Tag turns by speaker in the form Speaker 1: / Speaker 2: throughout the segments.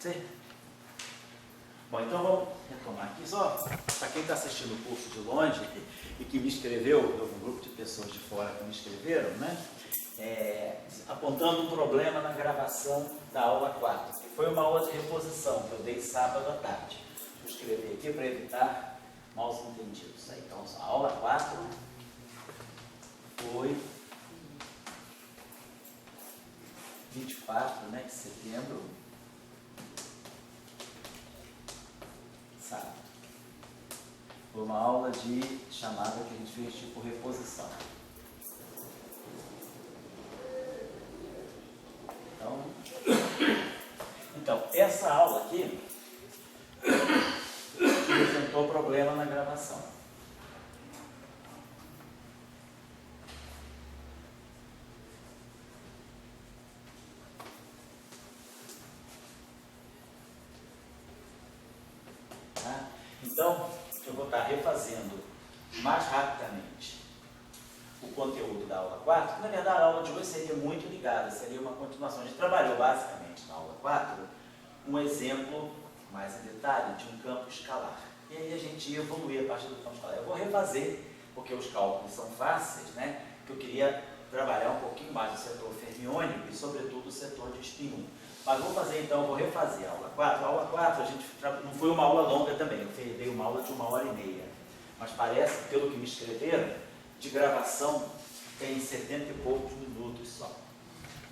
Speaker 1: Sim. Bom, então vamos retomar aqui. Só para quem está assistindo o curso de longe e que me escreveu, houve um grupo de pessoas de fora que me escreveram, né? Apontando um problema na gravação da aula 4, que foi uma aula de reposição que eu dei sábado à tarde. Vou escrever aqui para evitar maus entendidos. Então, a aula 4 foi 24, né, de setembro, sábado. Foi uma aula de chamada que a gente fez tipo reposição. Então, essa aula aqui apresentou problema na gravação. Tá? Então, eu vou estar refazendo mais rapidamente o conteúdo da aula 4, que na verdade a aula de hoje seria muito ligada, seria uma continuação. A gente trabalhou basicamente na aula 4 um exemplo mais em detalhe de um campo escalar. E aí a gente ia evoluir a partir do campo escalar. Eu vou refazer, porque os cálculos são fáceis, né? Que eu queria trabalhar um pouquinho mais o setor fermiônico e sobretudo o setor de spin 1. Mas vou fazer então, vou refazer a aula 4. A aula 4 a gente não foi uma aula longa também, eu dei uma aula de 1h30. Mas parece, pelo que me escreveram, de gravação tem 70 e poucos minutos só.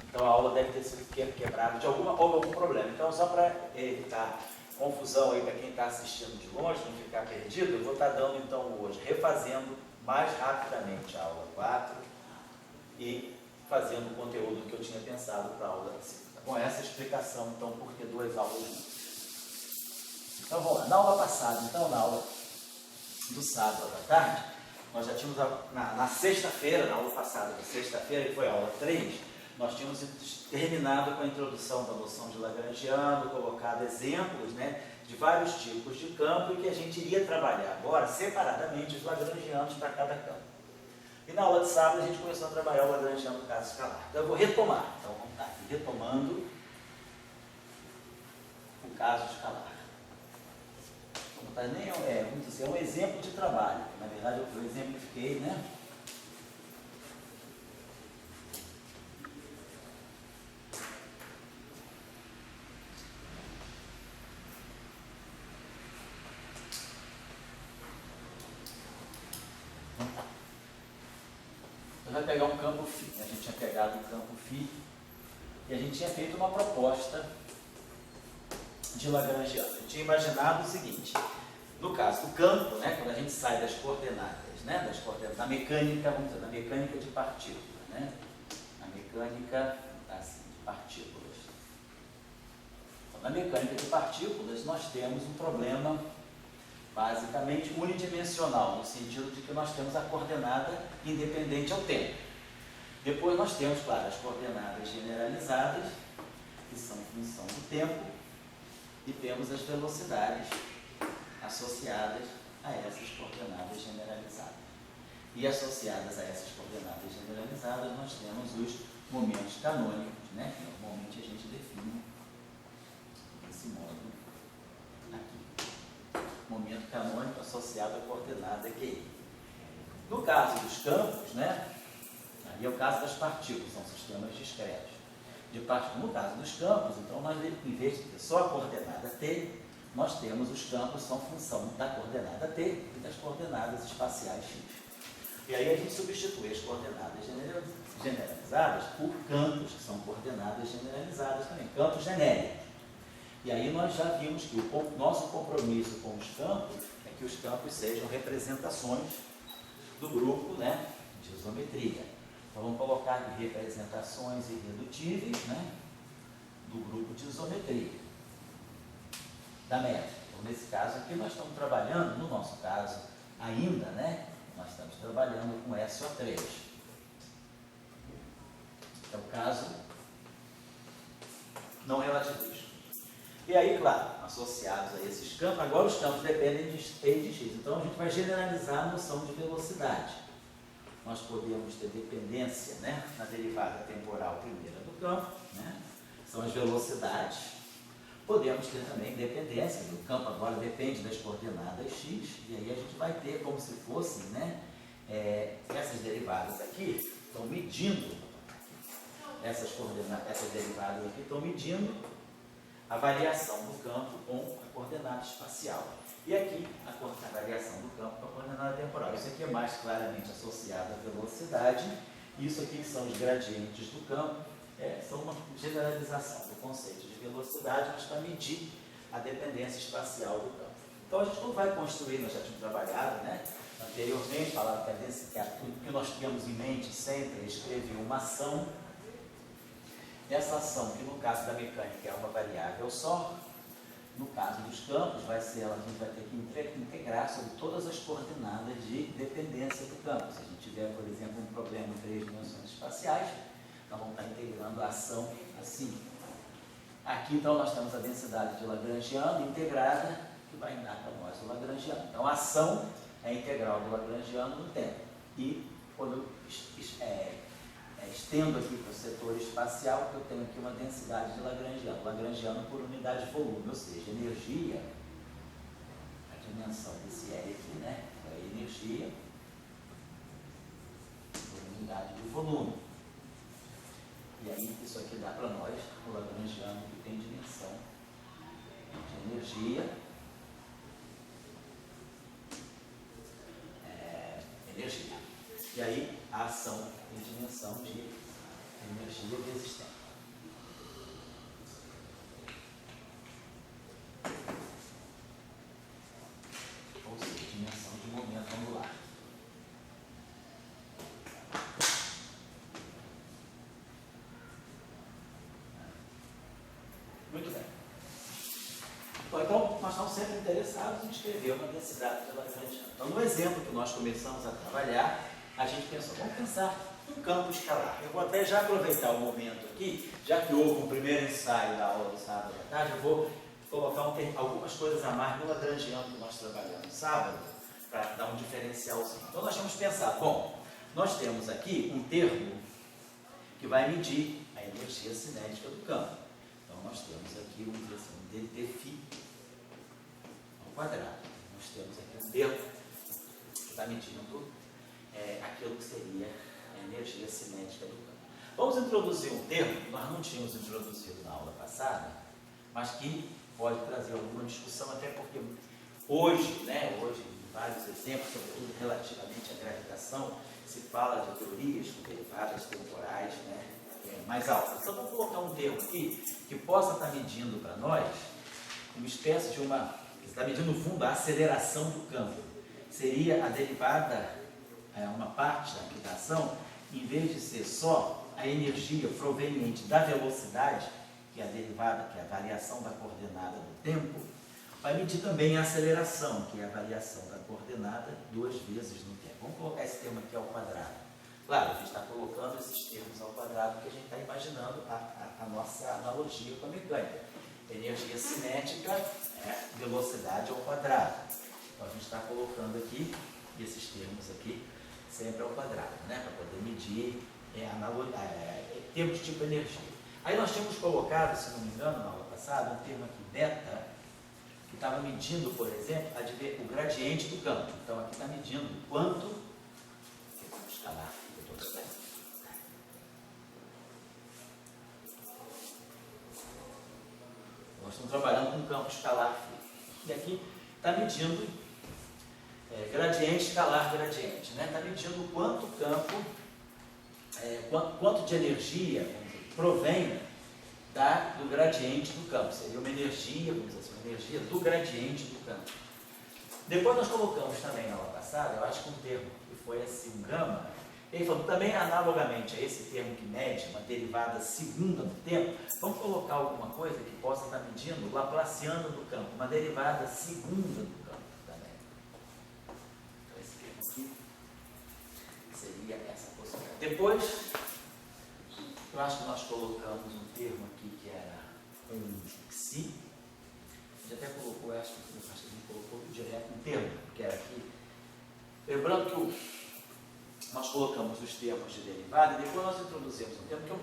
Speaker 1: Então a aula deve ter sido quebrada de algum problema. Então, só para evitar confusão aí para quem está assistindo de longe, não ficar perdido, eu vou estar dando então hoje, refazendo mais rapidamente a aula 4 e fazendo o conteúdo que eu tinha pensado para a aula 5. Com essa explicação, então, por que 2 aulas juntas. Então vamos lá. Na aula passada, então, na aula do sábado à tarde, nós já tínhamos, na sexta-feira, na aula passada da sexta-feira, que foi a aula 3, nós tínhamos terminado com a introdução da noção de Lagrangiano, colocado exemplos, né, de vários tipos de campo e que a gente iria trabalhar agora separadamente os Lagrangianos para cada campo. E na aula de sábado a gente começou a trabalhar o Lagrangiano do caso escalar. Então eu vou retomar. Então vamos estar aqui retomando o caso escalar. Vamos dizer, é um exemplo de trabalho. Na verdade eu exemplifiquei, né? Então vai pegar um campo φ. A gente tinha pegado o campo φ e a gente tinha feito uma proposta de Lagrangiano. A gente tinha imaginado o seguinte: no caso do campo, né, quando a gente sai das coordenadas, né, da mecânica, vamos dizer, da mecânica de partículas, né, a mecânica assim, de partículas. Então, na mecânica de partículas, nós temos um problema basicamente unidimensional, no sentido de que nós temos a coordenada independente ao tempo. Depois nós temos, claro, as coordenadas generalizadas, que são função do tempo, e temos as velocidades associadas a essas coordenadas generalizadas. E associadas a essas coordenadas generalizadas, nós temos os momentos canônicos, né, que normalmente a gente define desse modo aqui. Momento canônico associado à coordenada QI. No caso dos campos, né, aí é o caso das partículas, são sistemas discretos. No caso dos campos, então, nós, em vez de ter só a coordenada T, nós temos os campos são função da coordenada T e das coordenadas espaciais x. E aí a gente substitui as coordenadas generalizadas por campos, que são coordenadas generalizadas também, campos genéricos. E aí nós já vimos que o nosso compromisso com os campos é que os campos sejam representações do grupo, né, de isometria. Então vamos colocar aqui representações irredutíveis, né, do grupo de isometria da métrica. Então, nesse caso aqui nós estamos trabalhando, no nosso caso ainda, né, nós estamos trabalhando com SO3. É o caso não relativístico. E aí, claro, associados a esses campos, agora os campos dependem de T e de X. Então a gente vai generalizar a noção de velocidade. Nós podemos ter dependência, né, na derivada temporal primeira do campo, né, são as velocidades. Podemos ter também dependências. O campo agora depende das coordenadas x, e aí a gente vai ter como se fossem, né, essas derivadas aqui estão medindo, essas derivadas aqui estão medindo a variação do campo com a coordenada espacial. E aqui a variação do campo com a coordenada temporal. Isso aqui é mais claramente associado à velocidade. Isso aqui que são os gradientes do campo, são uma generalização do conceito de velocidade, mas para medir a dependência espacial do campo. Então a gente não vai construir, nós já tínhamos trabalhado, né, anteriormente, falado que nós tínhamos em mente sempre, escrever uma ação. Essa ação, que no caso da mecânica é uma variável só, no caso dos campos, a gente vai ter que integrar sobre todas as coordenadas de dependência do campo. Se a gente tiver, por exemplo, um problema em 3 dimensões espaciais, nós vamos estar integrando a ação assim. Aqui, então, nós temos a densidade de Lagrangiano integrada, que vai dar para nós o Lagrangiano. Então, a ação é a integral do Lagrangiano no tempo. E, quando estendo aqui para o setor espacial, eu tenho aqui uma densidade de Lagrangiano. Lagrangiano por unidade de volume, ou seja, energia, a dimensão desse L aqui, né, é a energia por unidade de volume. E aí, isso aqui dá para nós o Lagrangiano que tem dimensão de energia. E aí, a ação tem dimensão de energia resistente. Ou seja, dimensão de momento angular. Muito bem. Então, nós estamos sempre interessados em escrever uma densidade de Lagrangiano. Então, no exemplo que nós começamos a trabalhar, a gente pensou, vamos pensar um campo escalar. Eu vou até já aproveitar o momento aqui, já que houve um primeiro ensaio da aula do sábado à tarde, eu vou colocar algumas coisas a mais no Lagrangiano que nós trabalhamos no sábado, para dar um diferencialzinho. Então, nós vamos pensar, bom, nós temos aqui um termo que vai medir a energia cinética do campo. Então, nós temos aqui um dτ ao quadrado. Nós temos aqui um termo que está medindo aquilo que seria a energia cinética do campo. Vamos introduzir um termo que nós não tínhamos introduzido na aula passada, mas que pode trazer alguma discussão, até porque hoje, em vários exemplos, sobretudo relativamente à gravitação, se fala de teorias com derivadas temporais, mais altas. Então vamos colocar um termo aqui que possa estar medindo para nós uma espécie de que está medindo no fundo a aceleração do campo. Seria a derivada, uma parte da aplicação, em vez de ser só a energia proveniente da velocidade, que é a derivada, que é a variação da coordenada do tempo, vai medir também a aceleração, que é a variação da coordenada 2 vezes no tempo. Vamos colocar esse termo aqui ao quadrado. Claro, a gente está colocando esses termos ao quadrado porque a gente está imaginando a nossa analogia com a mecânica. Energia cinética é velocidade ao quadrado. Então a gente está colocando aqui esses termos aqui sempre ao quadrado, para poder medir termos de tipo energia. Aí nós tínhamos colocado, se não me engano, na aula passada, um termo aqui, beta, que estava medindo, por exemplo, o gradiente do campo. Então aqui está medindo quanto, vamos escalar, nós estamos trabalhando com um campo escalar e aqui está medindo gradiente, escalar, gradiente, está medindo quanto campo, quanto de energia provém do gradiente do campo. Seria uma energia, vamos dizer assim, uma energia do gradiente do campo. Depois nós colocamos também na aula passada, eu acho que um termo que foi assim, um gama, ele falou também analogamente a esse termo que mede uma derivada segunda do tempo, vamos colocar alguma coisa que possa estar medindo o laplaciano do campo, uma derivada segunda do campo também. Então esse termo aqui seria essa possibilidade. Depois, eu acho que nós colocamos um termo aqui que era um xi. A gente até colocou, acho que a gente colocou direto um termo, que era aqui. Lembrando que nós colocamos os termos de derivada e depois nós introduzimos um termo que é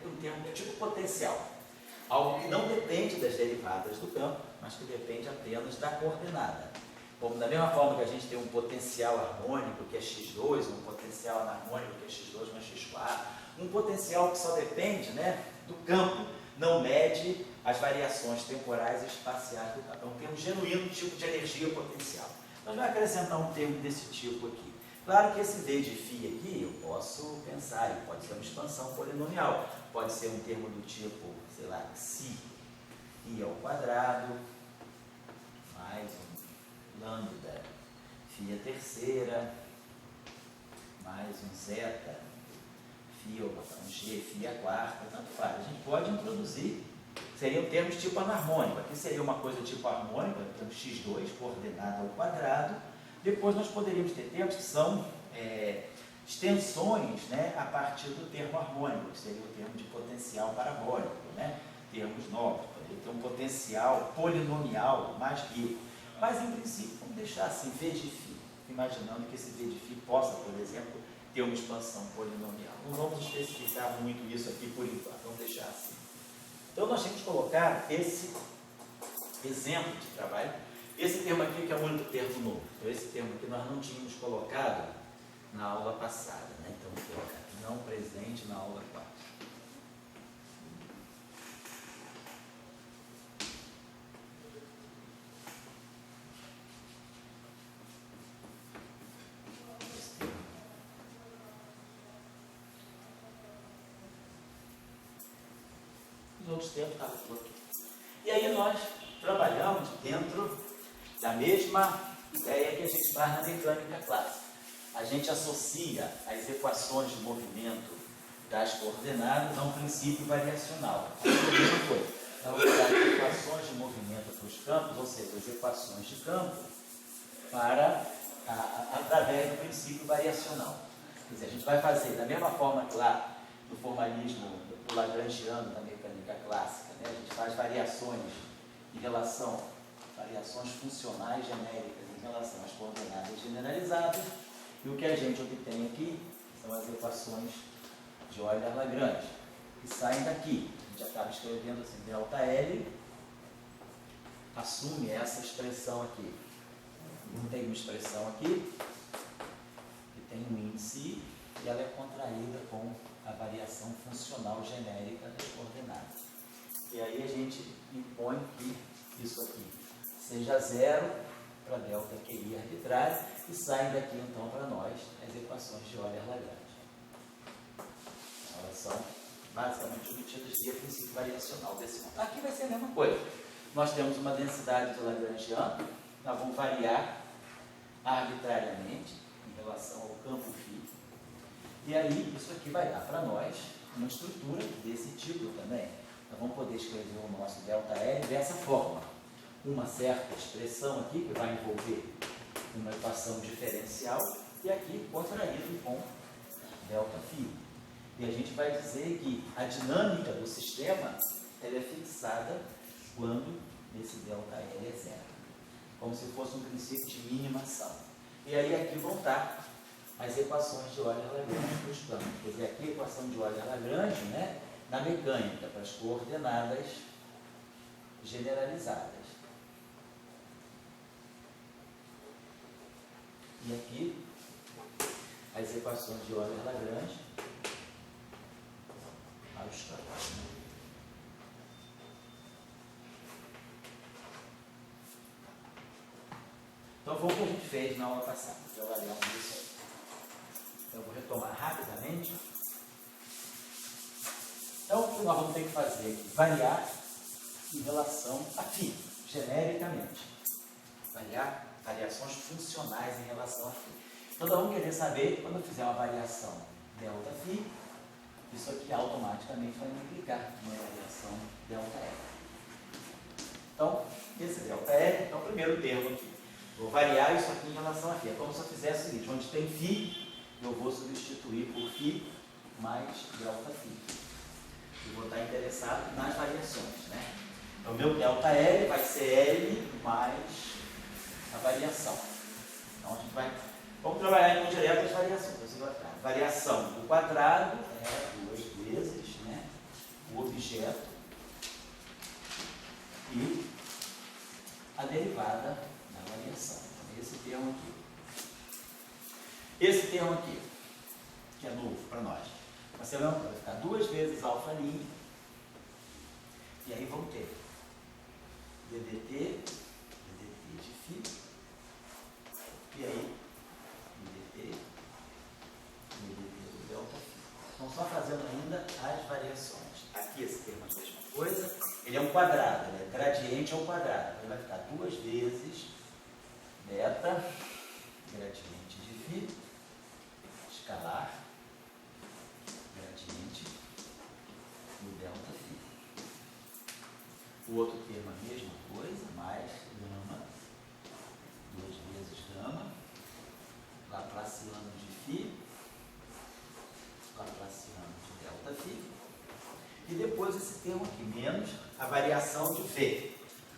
Speaker 1: um termo de tipo potencial. algo que não depende das derivadas do campo, mas que depende apenas da coordenada. Como da mesma forma que a gente tem um potencial harmônico que é x2, um potencial anarmônico que é x2 mais x4, um potencial que só depende, né, do campo, não mede as variações temporais e espaciais do campo. É um termo genuíno, tipo de energia potencial. Nós vamos acrescentar um termo desse tipo aqui. Claro que esse V de φ aqui, eu posso pensar, ele pode ser uma expansão polinomial, pode ser um termo do tipo, sei lá, si φ ao quadrado, mais um lambda φ à terceira, mais um zeta φ, um g φ à quarta, tanto faz. A gente pode introduzir, seriam termos tipo anarmônico. Aqui seria uma coisa tipo harmônica, temos x2 coordenada ao quadrado. Depois nós poderíamos ter termos que são extensões, né, a partir do termo harmônico, que seria o termo de potencial parabólico, né? Termos novos, poderia ter um potencial polinomial mais rico. Mas, em princípio, vamos deixar assim, V de φ, imaginando que esse V de φ possa, por exemplo, ter uma expansão polinomial. Não vamos especificar muito isso aqui por enquanto, vamos deixar assim. Então, nós temos que colocar esse exemplo de trabalho. Esse termo aqui que é o único termo novo. Então, esse termo aqui nós não tínhamos colocado na aula passada, né? Então, vou colocar aqui, não presente na aula 4. Os outros termos estavam todos aqui. E aí nós trabalhamos dentro da mesma ideia que a gente faz na mecânica clássica. A gente associa as equações de movimento das coordenadas a um princípio variacional. A mesma coisa. Então, as equações de movimento para os campos, ou seja, as equações de campo, através do princípio variacional. Quer dizer, a gente vai fazer da mesma forma que lá no formalismo do lagrangiano da mecânica clássica, né? A gente faz variações em relação, variações funcionais genéricas em relação às coordenadas generalizadas, e o que a gente obtém aqui são as equações de Euler-Lagrange, que saem daqui. A gente acaba escrevendo assim, ΔL assume essa expressão aqui. Tem uma expressão aqui, que tem um índice, e ela é contraída com a variação funcional genérica das coordenadas. E aí a gente impõe que isso aqui seja zero para ΔQi arbitrário, e saem daqui então para nós as equações de Euler-Lagrange. Elas são basicamente obtidas via princípio variacional desse modo. Aqui vai ser a mesma coisa. Nós temos uma densidade de Lagrangiano, nós vamos variar arbitrariamente em relação ao campo φ. E aí, isso aqui vai dar para nós uma estrutura desse tipo também. Nós vamos poder escrever o nosso ΔL dessa forma. Uma certa expressão aqui, que vai envolver uma equação diferencial, e aqui contraído com ΔΦ. E a gente vai dizer que a dinâmica do sistema ela é fixada quando esse ΔL é zero. Como se fosse um princípio de minimação. E aí aqui vão estar as equações de Euler-Lagrange para os campos. Quer dizer, aqui a equação de Euler-Lagrange, né, na mecânica, para as coordenadas generalizadas. E aqui as equações de Euler-Lagrange para os campos. Então, foi o que a gente fez na aula passada. Trabalhamos isso aí. Eu vou retomar rapidamente. Então, o que nós vamos ter que fazer aqui? Variar em relação a φ, genericamente. Variar variações funcionais em relação a φ. Então, nós vamos querer saber que quando eu fizer uma variação ΔΦ, isso aqui automaticamente vai me implicar uma variação ΔL. Então, esse ΔL é o primeiro termo aqui. Vou variar isso aqui em relação a φ. É como se eu fizesse o seguinte: onde tem φ, eu vou substituir por φ mais ΔΦ. Eu vou estar interessado nas variações, né? Então, o meu ΔL vai ser L mais a variação. Então, a gente vai... Vamos trabalhar então direto as variações. Variação do quadrado é 2 vezes, né, o objeto derivada da variação. Então, esse termo aqui. Esse termo aqui, que é novo para nós. Você vai ficar 2 vezes alfa', e aí vão ter ddt de φ, e aí ddt do delta φ. Então, só fazendo ainda as variações. Aqui esse termo é a mesma coisa, ele é um quadrado, ele é gradiente ao quadrado. Então, ele vai ficar 2 vezes beta, gradiente de φ, escalar, gradiente do delta φ. O outro termo é a mesma coisa, mais gama, 2 vezes gama, laplaciano de φ, laplaciano de delta φ, e depois esse termo aqui, menos a variação de V.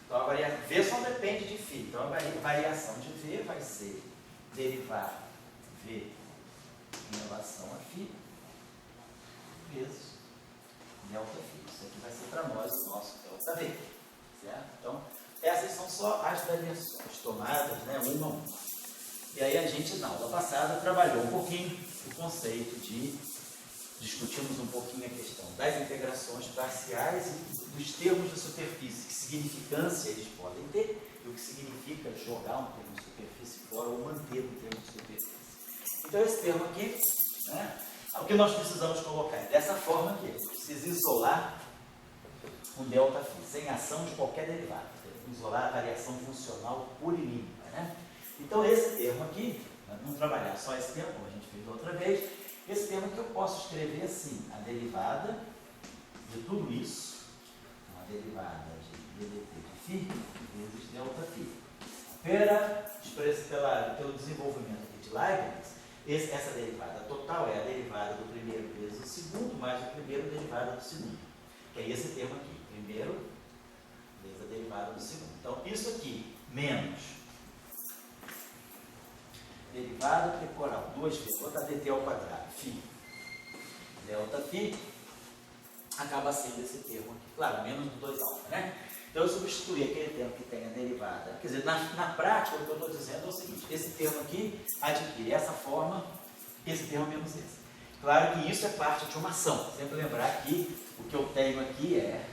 Speaker 1: Então, a V só depende de φ. Então, a variação de V vai ser derivar V em relação a φ vezes delta φ. Isso aqui vai ser para nós o nosso delta V. Certo? Então, essas são só as variações tomadas, né, uma a uma. E aí a gente, na aula passada, trabalhou um pouquinho o conceito de... Discutimos um pouquinho a questão das integrações parciais e dos termos de superfície, que significância eles podem ter e o que significa jogar um termo de superfície fora ou manter um termo de superfície. Então, esse termo aqui, né, é o que nós precisamos colocar dessa forma aqui. A gente precisa isolar um delta φ, sem ação de qualquer derivada. Isolar a variação funcional pura e limpa. Né? Então, esse termo aqui, vamos trabalhar só esse termo, como a gente fez da outra vez. Esse termo que eu posso escrever assim, a derivada de tudo isso, a derivada de ddt de φ vezes delta φ. Pelo desenvolvimento aqui de Leibniz, essa derivada total é a derivada do primeiro vezes o segundo, mais o primeiro derivada do segundo. Que é esse termo aqui, primeiro vezes a derivada do segundo. Então, isso aqui, menos derivada temporal, 2 vezes, vou botar dt ao quadrado, φ, delta φ, acaba sendo esse termo aqui. Claro, menos do 2α, né? Então, eu substituí aquele termo que tem a derivada. Quer dizer, na prática, o que eu estou dizendo é o seguinte, esse termo aqui adquire essa forma, esse termo menos esse. Claro que isso é parte de uma ação. Sempre lembrar que o que eu tenho aqui é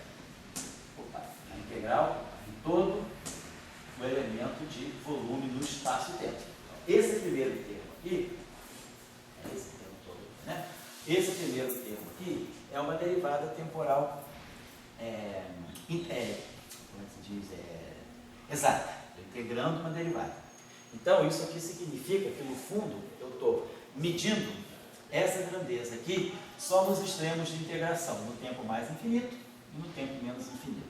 Speaker 1: a integral de todo o elemento de volume no espaço e tempo. Esse primeiro termo aqui, esse termo todo, né? Esse primeiro termo aqui é uma derivada temporal, como se diz, exata, integrando uma derivada. Então, isso aqui significa que, no fundo, eu estou medindo essa grandeza aqui só nos extremos de integração, no tempo mais infinito e no tempo menos infinito.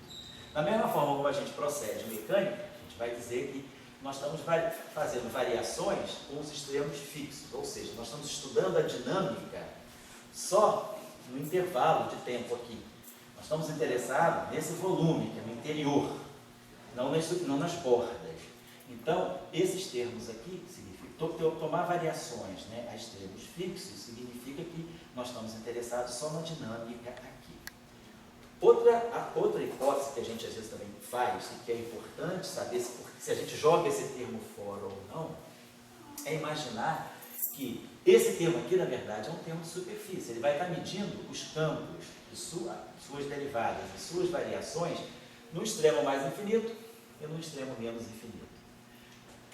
Speaker 1: Da mesma forma como a gente procede em mecânica, a gente vai dizer que nós estamos fazendo variações com os extremos fixos, ou seja, nós estamos estudando a dinâmica só no intervalo de tempo aqui. Nós estamos interessados nesse volume, que é no interior, não nas bordas. Então, esses termos aqui, tomar variações, né, a extremos fixos, significa que nós estamos interessados só na dinâmica aqui. Outra hipótese que a gente às vezes também faz, e que é importante saber se a gente joga esse termo fora ou não, é imaginar que esse termo aqui, na verdade, é um termo de superfície. Ele vai estar medindo os campos de suas derivadas e suas variações no extremo mais infinito e no extremo menos infinito.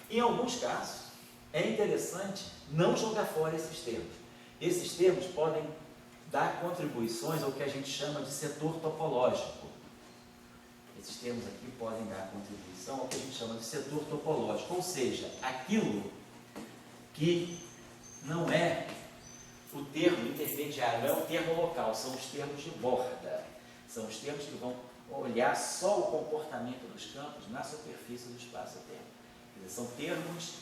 Speaker 1: Em alguns casos, é interessante não jogar fora esses termos. Esses termos podem dar contribuições ao que a gente chama de setor topológico. Esses termos aqui podem dar contribuição ao que a gente chama de setor topológico, ou seja, aquilo que não é o termo intermediário, não é o termo local, são os termos de borda. São os termos que vão olhar só o comportamento dos campos na superfície do espaço-tempo. Quer dizer, são termos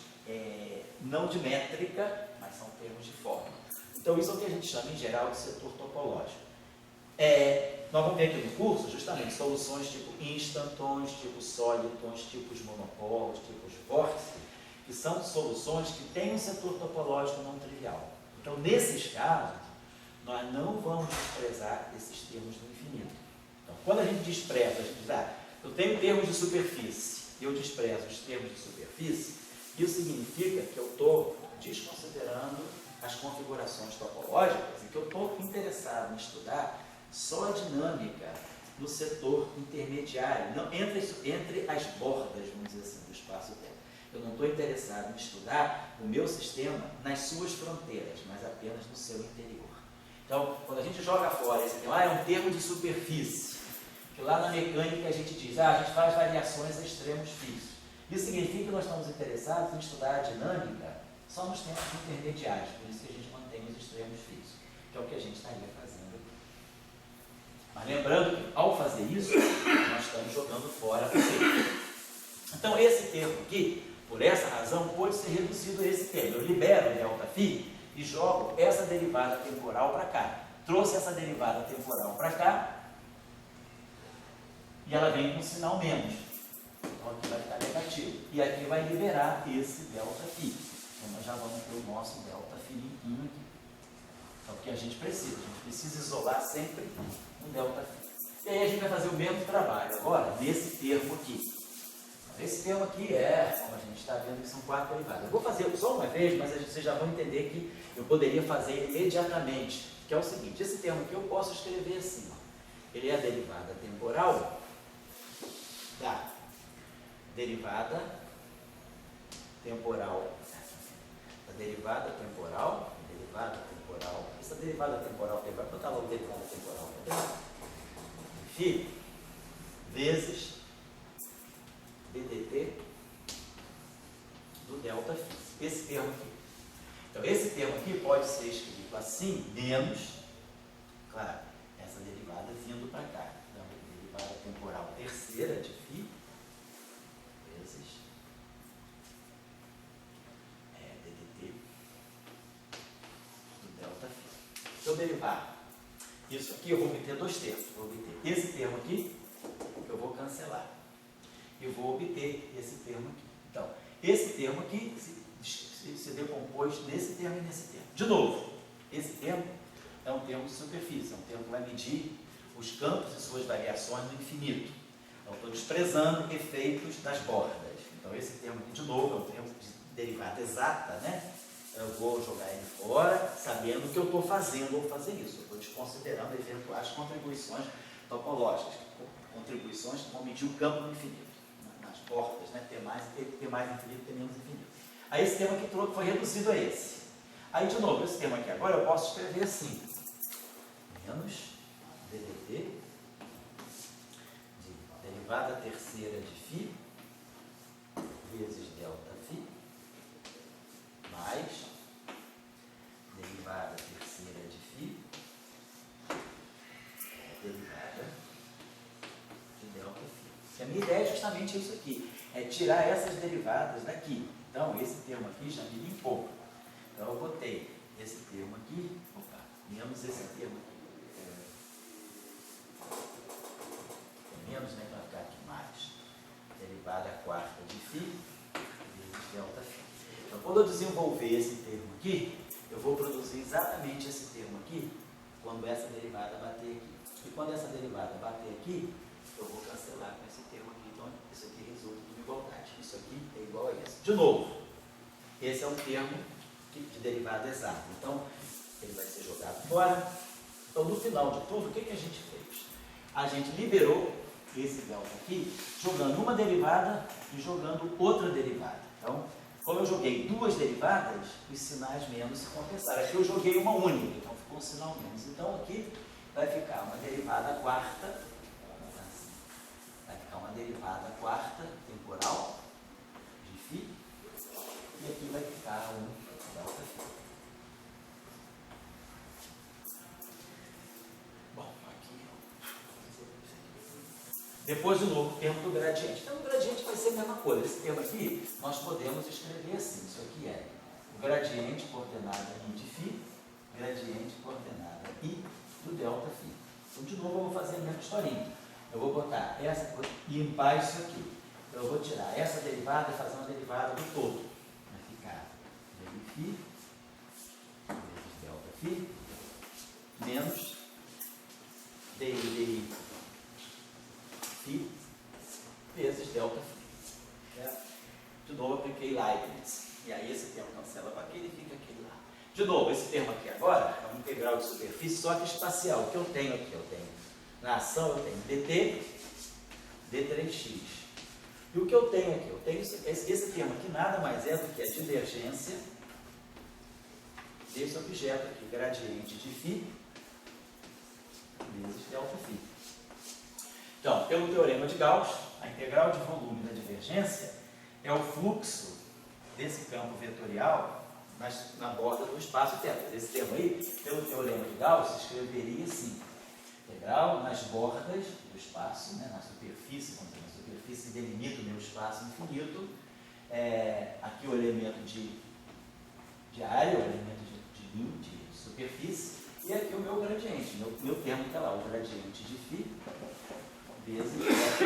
Speaker 1: não de métrica, mas são termos de forma. Então, isso é o que a gente chama, em geral, de setor topológico. Nós vamos ver aqui no curso, justamente, soluções tipo instantons, tipo solitons, tipos monopolos, tipos vórtice, que são soluções que têm um setor topológico não trivial. Então, nesses casos, nós não vamos desprezar esses termos do infinito. Então, quando a gente despreza, a gente diz, eu tenho termos de superfície, eu desprezo os termos de superfície, isso significa que eu estou desconsiderando as configurações topológicas e que eu estou interessado em estudar só a dinâmica no setor intermediário, não, entre as bordas, vamos dizer assim, do espaço-tempo. Eu não estou interessado em estudar o meu sistema nas suas fronteiras, mas apenas no seu interior. Então, quando a gente joga fora esse termo, é um termo de superfície, que lá na mecânica a gente diz, a gente faz variações a extremos fixos. Isso significa que nós estamos interessados em estudar a dinâmica só nos tempos intermediários, por isso que a gente mantém os extremos fixos, que é o que a gente estaria fazendo aqui. Mas lembrando que, ao fazer isso, nós estamos jogando fora o termo. Então, esse termo aqui, por essa razão, pode ser reduzido a esse termo. Eu libero o ΔΦ e jogo essa derivada temporal para cá. Trouxe essa derivada temporal para cá e ela vem com um sinal menos. Então, aqui vai ficar negativo. E aqui vai liberar esse ΔΦ. Então, nós já vamos ter o nosso ΔΦ limpinho aqui. É o que a gente precisa. A gente precisa isolar sempre um ΔΦ. E aí a gente vai fazer o mesmo trabalho agora nesse termo aqui. Esse termo aqui como a gente está vendo, que são 4 derivadas. Eu vou fazer só uma vez, mas vocês já vão entender que eu poderia fazer imediatamente, que é o seguinte, esse termo aqui eu posso escrever assim, ó. Ele é a derivada temporal da derivada temporal, essa derivada temporal, vai botar logo derivada temporal, vezes ddt do ΔΦ. Esse termo aqui. Então, esse termo aqui pode ser escrito assim, menos, claro, essa derivada vindo para cá. Então, derivada temporal terceira de φ vezes ddt do ΔΦ. Se eu derivar isso aqui, eu vou obter 2 termos. Vou obter esse termo aqui, que eu vou cancelar. Eu vou obter esse termo aqui. Então, esse termo aqui se decompôs nesse termo e nesse termo. De novo, esse termo é um termo de superfície, é um termo que vai medir os campos e suas variações no infinito. Então, estou desprezando efeitos das bordas. Então, esse termo aqui, de novo, é um termo de derivada exata, né? Eu vou jogar ele fora, sabendo que eu estou fazendo ao fazer isso. Eu estou desconsiderando eventuais contribuições topológicas, contribuições que vão medir o campo no infinito. Portas, né? Ter mais infinito, ter menos infinito. Aí esse termo aqui foi reduzido a esse. Aí, de novo, esse termo aqui agora eu posso escrever assim. Menos ddt de derivada terceira de φ vezes ΔΦ mais derivada terceira de φ derivada de ΔΦ. A minha ideia é justamente isso aqui, é tirar essas derivadas daqui. Então, esse termo aqui já me limpou. Então, eu botei esse termo aqui, menos esse termo aqui. Menos, né, para ficar aqui mais. Derivada quarta de φ vezes ΔΦ. Então, quando eu desenvolver esse termo aqui, eu vou produzir exatamente esse termo aqui, quando essa derivada bater aqui. E quando essa derivada bater aqui, eu vou cancelar com esse termo aqui. Então, isso aqui resulta de uma igualdade. Isso aqui é igual a isso. De novo, esse é um termo de derivada exata. Então, ele vai ser jogado fora. Então, no final de tudo, o que a gente fez? A gente liberou esse delta aqui, jogando uma derivada e jogando outra derivada. Então, como eu joguei 2 derivadas, os sinais menos se compensaram. Aqui eu joguei uma única, então ficou um sinal menos. Então, aqui vai ficar uma derivada quarta, temporal de φ, e aqui vai ficar um ΔΦ. Bom, aqui. Depois, de novo, o termo do gradiente. Então, o gradiente vai ser a mesma coisa. Esse termo aqui, nós podemos escrever assim. Isso aqui é o gradiente coordenada I de φ, gradiente coordenada I do ΔΦ. Então, de novo, eu vou fazer a mesma historinha. Eu vou botar essa, limpar isso aqui. Então, eu vou tirar essa derivada e fazer uma derivada do todo. Vai ficar dφ vezes ΔΦ menos dI φ vezes ΔΦ. Certo? De novo, eu apliquei Leibniz. E aí esse termo cancela com aquele e fica aquele lá. De novo, esse termo aqui agora é um integral de superfície, só que espacial. O que eu tenho aqui? Eu tenho, na ação, eu tenho dt, d3x. E o que eu tenho aqui? Eu tenho esse termo aqui nada mais é do que a divergência desse objeto aqui, gradiente de φ vezes ΔΦ. Então, pelo teorema de Gauss, a integral de volume da divergência é o fluxo desse campo vetorial na borda do espaço θ. Esse termo aí, pelo teorema de Gauss, se escreveria assim: integral nas bordas do espaço, né, na superfície, vamos dizer, na superfície delimita o meu espaço infinito. Aqui o elemento de área, o elemento de superfície, e aqui o meu gradiente, meu termo que é lá, o gradiente de φ vezes ΔΦ.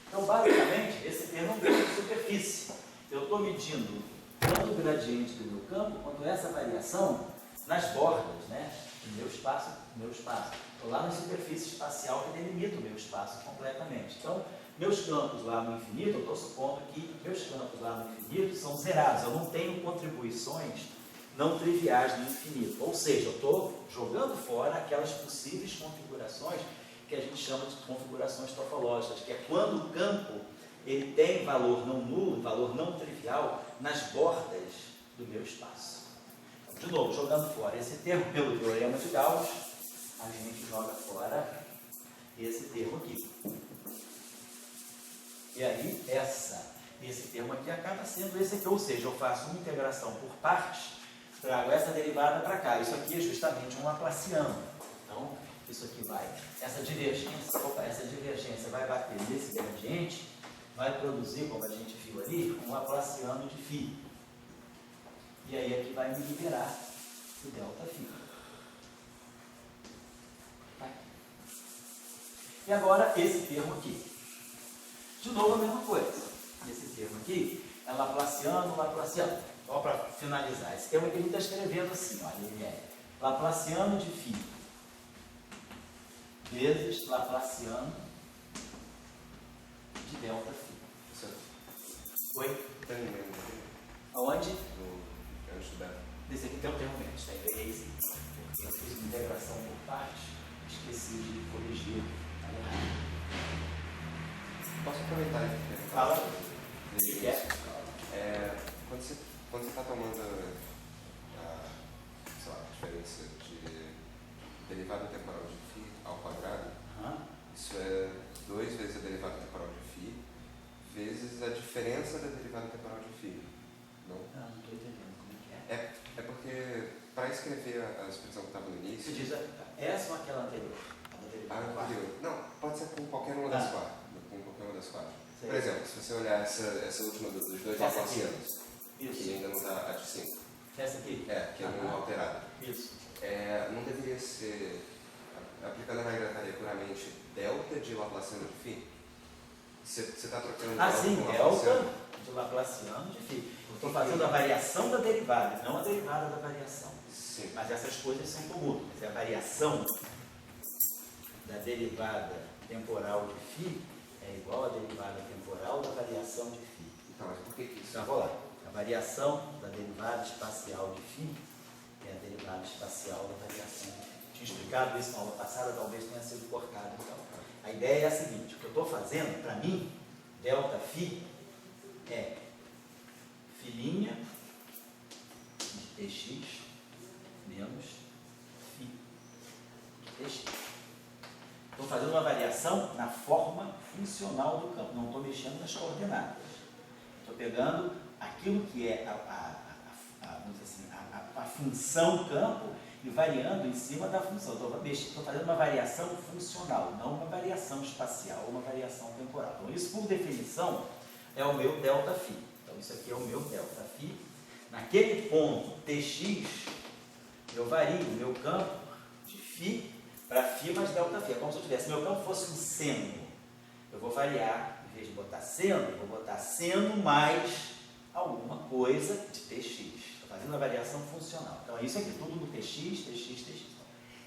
Speaker 1: Então, basicamente, esse termo é um termo de superfície. Eu estou medindo tanto o gradiente do meu campo, quanto essa variação nas bordas, né, do meu espaço. Estou lá na superfície espacial que delimita o meu espaço completamente. Então, meus campos lá no infinito, eu estou supondo que meus campos lá no infinito são zerados. Eu não tenho contribuições não triviais no infinito. Ou seja, eu estou jogando fora aquelas possíveis configurações que a gente chama de configurações topológicas, que é quando o campo ele tem valor não nulo, valor não trivial nas bordas do meu espaço. De novo, jogando fora esse termo pelo teorema de Gauss, a gente joga fora esse termo aqui. E aí, esse termo aqui acaba sendo esse aqui, ou seja, eu faço uma integração por partes, trago essa derivada para cá. Isso aqui é justamente um laplaciano. Então, isso aqui essa divergência vai bater nesse gradiente, vai produzir, como a gente viu ali, um laplaciano de φ. E aí aqui vai me liberar o ΔΦ. E agora esse termo aqui. De novo a mesma coisa. Esse termo aqui é laplaciano. Só para finalizar. Esse termo aqui ele está escrevendo assim, olha, ele é laplaciano de φ vezes laplaciano de ΔΦ. Oi? Aonde? Desse aqui tem um termo menos, tá? É esse. Eu fiz uma integração por partes, esqueci de corrigir.
Speaker 2: Posso aproveitar e
Speaker 1: Fala.
Speaker 2: Quando você está tomando a diferença de derivada temporal de φ ao quadrado, isso é 2 vezes a derivada temporal de φ vezes a diferença da derivada temporal de φ. Não?
Speaker 1: Não estou entendendo como é que é.
Speaker 2: É porque, para escrever a expressão que estava no início...
Speaker 1: Você diz essa ou aquela anterior?
Speaker 2: A anterior. Não, pode ser com qualquer uma das quatro. Com qualquer uma das quatro.
Speaker 1: Sei.
Speaker 2: Por exemplo, se você olhar essa última dos dois laplacianos, que ainda não está a de 5.
Speaker 1: Essa aqui?
Speaker 2: Que é não alterada.
Speaker 1: Isso.
Speaker 2: Não deveria ser, aplicando a regra puramente delta de laplaciano de φ? Você está trocando delta
Speaker 1: sim,
Speaker 2: com
Speaker 1: delta
Speaker 2: laplaciano?
Speaker 1: de laplaciano de φ. Eu estou fazendo a variação da derivada, não a derivada da variação.
Speaker 2: Sim.
Speaker 1: Mas essas coisas são comuns. Mas a variação da derivada temporal de φ é igual à derivada temporal da variação de φ.
Speaker 2: Então, mas por que isso?
Speaker 1: Então, vou lá. A variação da derivada espacial de φ é a derivada espacial da variação de φ. Tinha explicado isso na aula passada, talvez tenha sido cortado. Então, a ideia é a seguinte: o que eu estou fazendo, para mim, ΔΦ é φ' de tx menos φ de tx. Estou fazendo uma variação na forma funcional do campo, não estou mexendo nas coordenadas. Estou pegando aquilo que é vamos dizer assim, a função campo e variando em cima da função. Estou fazendo uma variação funcional, não uma variação espacial, uma variação temporal. Então, isso, por definição, é o meu ΔΦ. Então, isso aqui é o meu ΔΦ. Naquele ponto Tx, eu vario o meu campo de φ para φ mais ΔΦ. É como se eu tivesse, meu campo fosse um seno. Eu vou variar, em vez de botar seno, eu vou botar seno mais alguma coisa de Tx. Estou fazendo a variação funcional. Então, é isso aqui, tudo no Tx. Então,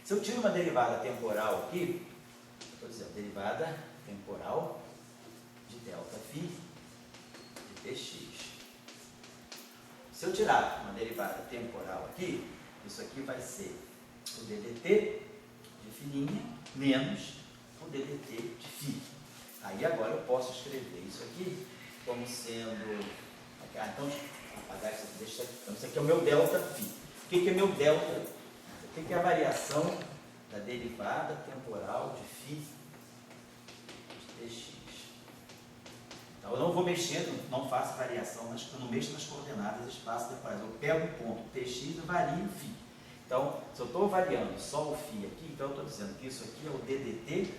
Speaker 1: se eu tiro uma derivada temporal aqui, eu estou dizendo derivada temporal de ΔΦ eu tirar uma derivada temporal aqui, isso aqui vai ser o DDT de fininha menos o DDT de φ. Aí agora eu posso escrever isso aqui como sendo... então, vou apagar isso aqui, deixa aqui. Então, isso aqui é o meu delta φ. O que é meu delta? O que é a variação da derivada temporal de φ de dx? Então, eu não vou mexer, não faço variação, mas eu não mexo nas coordenadas espaço temporais. Eu pego o ponto tx e vario o φ. Então, se eu estou variando só o φ aqui, então eu estou dizendo que isso aqui é o DDT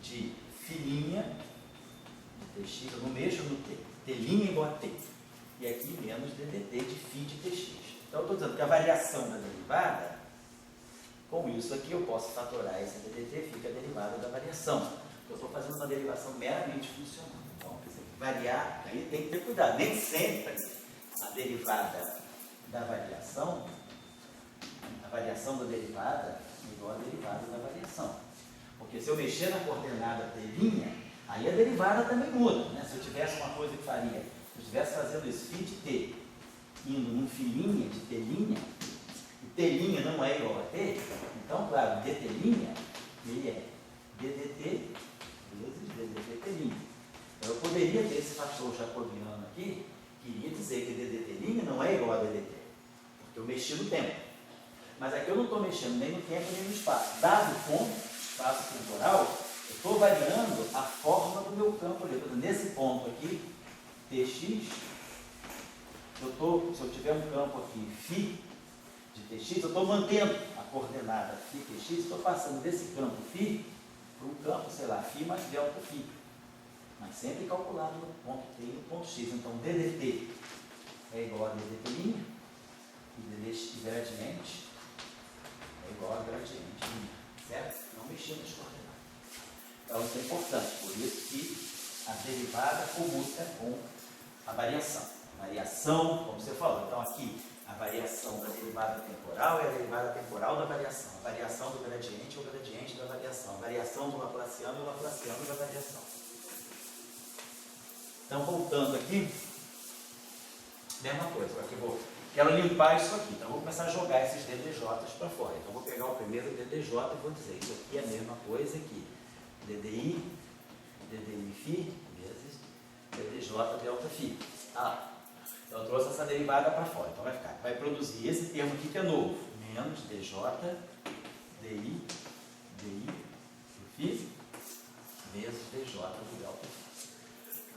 Speaker 1: de fininha de tx, eu não mexo no t, t' igual a t. E aqui menos DDT de φ de tx. Então, eu estou dizendo que a variação da derivada, com isso aqui eu posso fatorar esse DDT, fica a derivada da variação. Eu estou fazendo uma derivação meramente funcional. Então, variar, aí tem que ter cuidado. Nem sempre a derivada da variação, a variação da derivada é igual à derivada da variação. Porque se eu mexer na coordenada t', aí a derivada também muda. Né? Se eu tivesse uma coisa que faria, se eu estivesse fazendo isso, φ de t, indo num filinha de t', e t' não é igual a t, então, claro, dt' ele é ddt vezes ddt'. Então, eu poderia ter esse fator jacobiano aqui, que iria dizer que ddt' não é igual a ddt, porque eu mexi no tempo. Mas aqui eu não estou mexendo nem no tempo nem no espaço. Dado o ponto, espaço temporal, eu estou variando a forma do meu campo ali. Nesse ponto aqui, tx, se eu tiver um campo aqui, φ de tx, eu estou mantendo a coordenada φ tx, estou passando desse campo φ para um campo, sei lá, φ mais delta φ. Mas sempre calculado no ponto t e no ponto x. Então, ddt é igual a ddt', e ddt gradiente é igual a gradiente linha, certo? Não mexer nas coordenadas. Então, isso é importante, por isso que a derivada comuta com a variação. Variação, como você falou, então aqui a variação da derivada temporal é a derivada temporal da variação. A variação do gradiente é o gradiente da variação. A variação do laplaciano é o laplaciano da variação. Então, voltando aqui, mesma coisa, quero limpar isso aqui, então vou começar a jogar esses DDJs para fora. Então, vou pegar o primeiro DDJ e vou dizer, isso aqui é a mesma coisa aqui, DDI φ vezes DDJ delta φ. Então, eu trouxe essa derivada para fora, então vai produzir esse termo aqui que é novo, menos DJ DI φ vezes DJ do delta φ.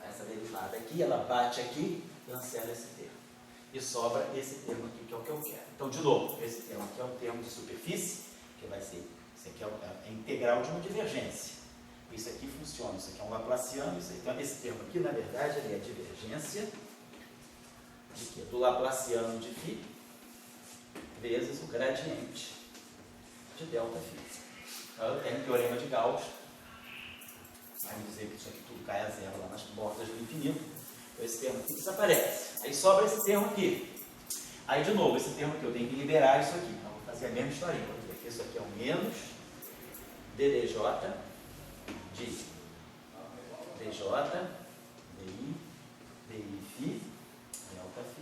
Speaker 1: Essa derivada aqui, ela bate aqui, cancela esse termo. E sobra esse termo aqui, que é o que eu quero. Então, de novo, esse termo aqui é um termo de superfície, que vai ser, isso aqui é a integral de uma divergência. Isso aqui funciona, isso aqui é um laplaciano, isso aqui, então esse termo aqui, na verdade, ele é a divergência de quê? Do laplaciano de φ vezes o gradiente de delta φ. Então, eu tenho o teorema de Gauss, vai me dizer que isso aqui tudo cai a zero lá nas bordas do infinito. Então, esse termo aqui desaparece. Aí sobra esse termo aqui. Aí, de novo, esse termo aqui, eu tenho que liberar isso aqui. Então, vou fazer a mesma historinha. Vou dizer que isso aqui é o menos DDJ de DJ, DI φ, delta φ,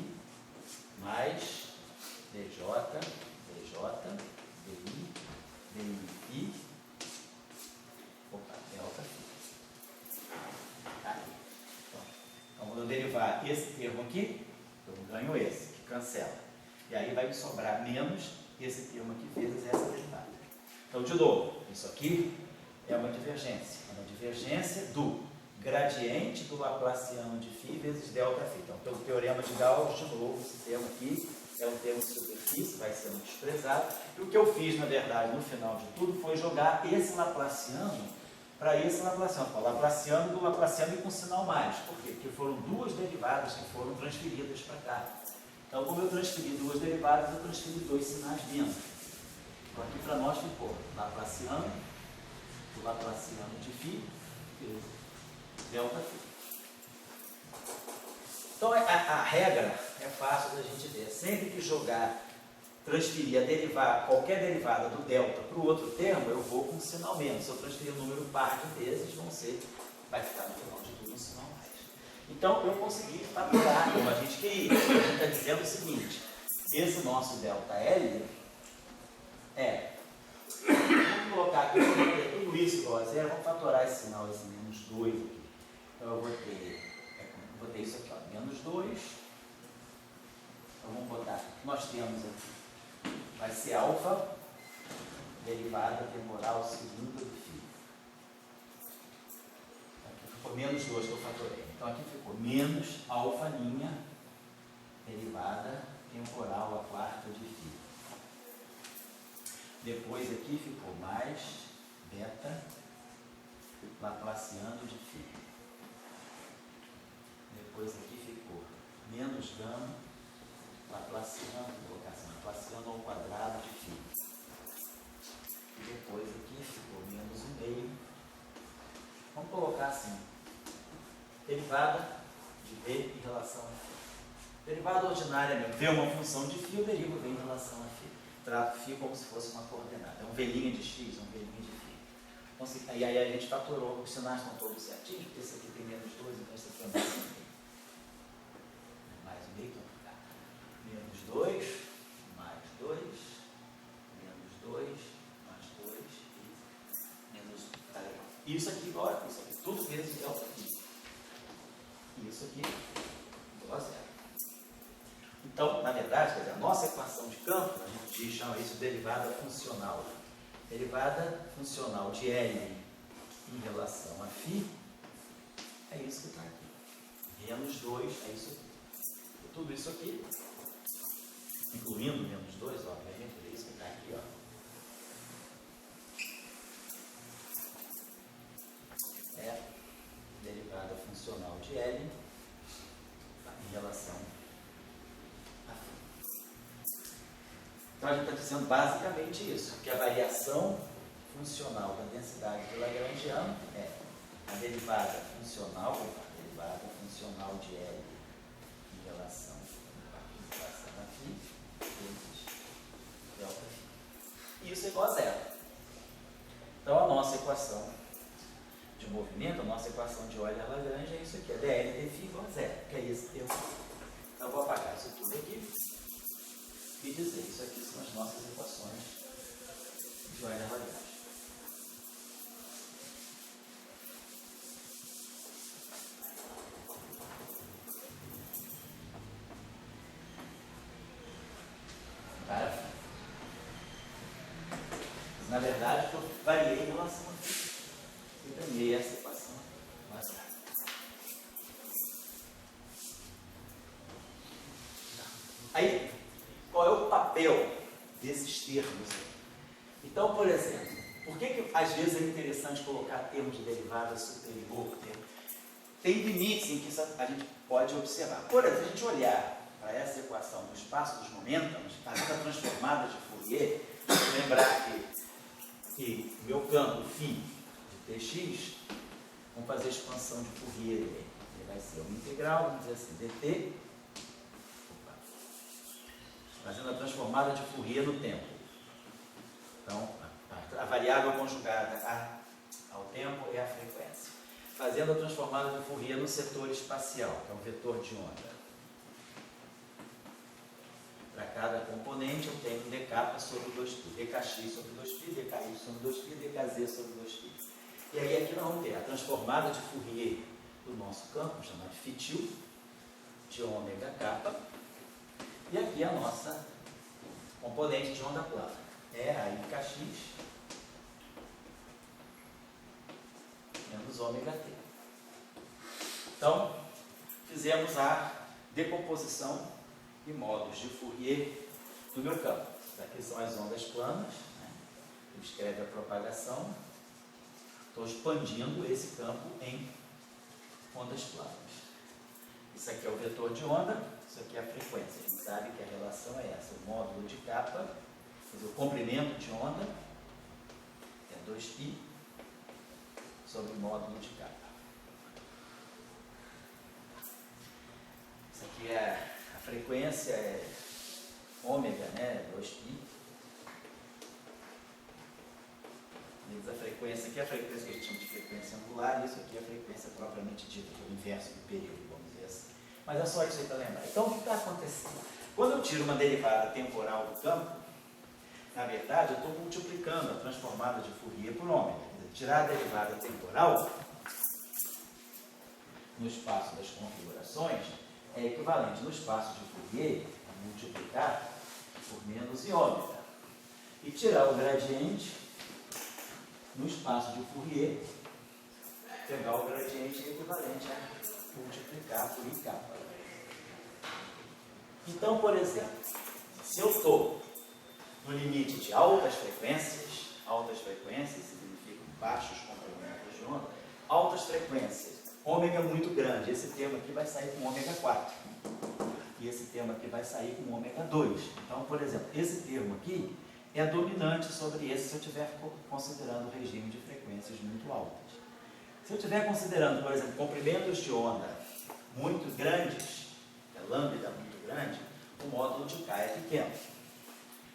Speaker 1: mais DJ, DI φ, delta φ. Então, quando eu derivar esse termo aqui, eu ganho esse, que cancela. E aí vai me sobrar menos esse termo aqui vezes essa derivada. Então, de novo, isso aqui é uma divergência. É uma divergência do gradiente do laplaciano de φ vezes delta φ. Então, pelo teorema de Gauss, de novo, esse termo aqui é um termo de superfície, vai sendo desprezado. E o que eu fiz, na verdade, no final de tudo, foi jogar esse laplaciano para esse laplaciano. O laplaciano do laplaciano e com sinal mais. Por quê? Porque foram duas derivadas que foram transferidas para cá. Então, como eu transferi duas derivadas, eu transferi dois sinais menos. Então, aqui para nós ficou laplaciano do laplaciano de φ vezes delta φ. Então, a regra é fácil da gente ver. Sempre que transferir qualquer derivada do delta para o outro termo, eu vou com um sinal menos. Se eu transferir um número par de vezes, vai ficar no final de tudo um sinal mais. Então, eu consegui faturar como a gente queria. A gente está dizendo o seguinte, esse nosso ΔL vamos colocar aqui, tudo isso igual a zero, vamos fatorar esse sinal, esse menos 2 aqui. Então, eu vou ter isso aqui, ó, menos 2. Então, vamos botar, nós temos aqui, vai ser alfa, derivada temporal segunda do φ. Aqui ficou menos 2 que eu fatorei. Então, aqui ficou menos alfa linha, derivada temporal a quarta de φ. Depois aqui ficou mais beta laplaciano de φ. Depois aqui ficou menos gama laplaciano, vou colocar assim, laplaciano ao quadrado de φ. E depois aqui ficou menos 1/2. Vamos colocar assim, derivada de V em relação a φ. Derivada ordinária mesmo, V é uma função de φ, eu derivo V em relação a φ. Trato φ como se fosse uma coordenada. É um velinha de x, um velinha de φ. Então, e aí a gente fatorou, os sinais estão todos certinhos, porque esse aqui tem menos 2, então esse aqui é mais 1/2. Mais 1/2, então fica menos 2, mais 2, menos 2, mais 2 e menos 1. Isso aqui igual a isso aqui, tudo vezes delta φ. Isso aqui igual a zero. Então, na verdade, quer dizer, a nossa equação de campo, a gente chama isso de derivada funcional. Derivada funcional de L em relação a φ é isso que está aqui. Menos 2 é isso aqui. E tudo isso aqui, incluindo menos 2, obviamente, é isso que está aqui, ó. É derivada funcional de L em relação a φ. Então, a gente está dizendo basicamente isso, que a variação funcional da densidade de Lagrangiano é a derivada funcional de L em relação a φ vezes delta φ. E isso é igual a zero. Então, a nossa equação de movimento, a nossa equação de Euler-Lagrange é isso aqui, é dl de φ igual a zero, que é esse termo. Então, eu vou apagar isso tudo aqui e dizer, isso aqui são as nossas equações de Euler-Lagrange. Na verdade, eu variei em relação a φ. Eu ganhei essa equação mais rápida. Aí, qual é o papel desses termos? Então, por exemplo, por que às vezes é interessante colocar termos de derivada superior? Tem limites em que a gente pode observar. Por exemplo, se a gente olhar para essa equação do espaço dos momentos, fazendo a transformada de Fourier, lembrar que o meu campo φ de Tx, vamos fazer a expansão de Fourier, ele vai ser uma integral, vamos dizer assim, dt, fazendo a transformada de Fourier no tempo. Então, a variável conjugada ao tempo é a frequência. Fazendo a transformada de Fourier no setor espacial, que é um vetor de onda. Para cada componente eu tenho dk sobre 2π, dkx sobre 2π, dky sobre 2π, dkz sobre 2π. E aí aqui nós vamos ter a transformada de Fourier do nosso campo, chamado φ de ômega k, e aqui a nossa componente de onda plana. É a ikx menos ômega t. Então, fizemos a decomposição e modos de Fourier do meu campo. Aqui são as ondas planas, né? Eu escrevo a propagação. Estou expandindo esse campo em ondas planas. Isso aqui é o vetor de onda, isso aqui é a frequência. A gente sabe que a relação é essa, o módulo de kappa, o comprimento de onda é 2π sobre o módulo de kappa. Isso aqui é a frequência, é ômega, né? 2π. Vezes a frequência frequência aqui é a frequência que a gente chama de frequência angular, e isso aqui é a frequência propriamente dita, que é o inverso do período, vamos dizer assim. Mas é só isso aí para lembrar. Então, o que está acontecendo? Quando eu tiro uma derivada temporal do campo, na verdade, eu estou multiplicando a transformada de Fourier por ômega. Tirar a derivada temporal no espaço das configurações é equivalente no espaço de Fourier a multiplicar por menos i ômega. E tirar o gradiente no espaço de Fourier, pegar o gradiente é equivalente a multiplicar por i capa. Então, por exemplo, se eu estou no limite de altas frequências significam baixos comprimentos de onda, altas frequências, ômega muito grande, esse termo aqui vai sair com ômega 4, e esse termo aqui vai sair com ômega 2. Então, por exemplo, esse termo aqui é dominante sobre esse se eu estiver considerando o regime de frequências muito altas. Se eu estiver considerando, por exemplo, comprimentos de onda muito grandes, lambda muito grande, o módulo de K é pequeno.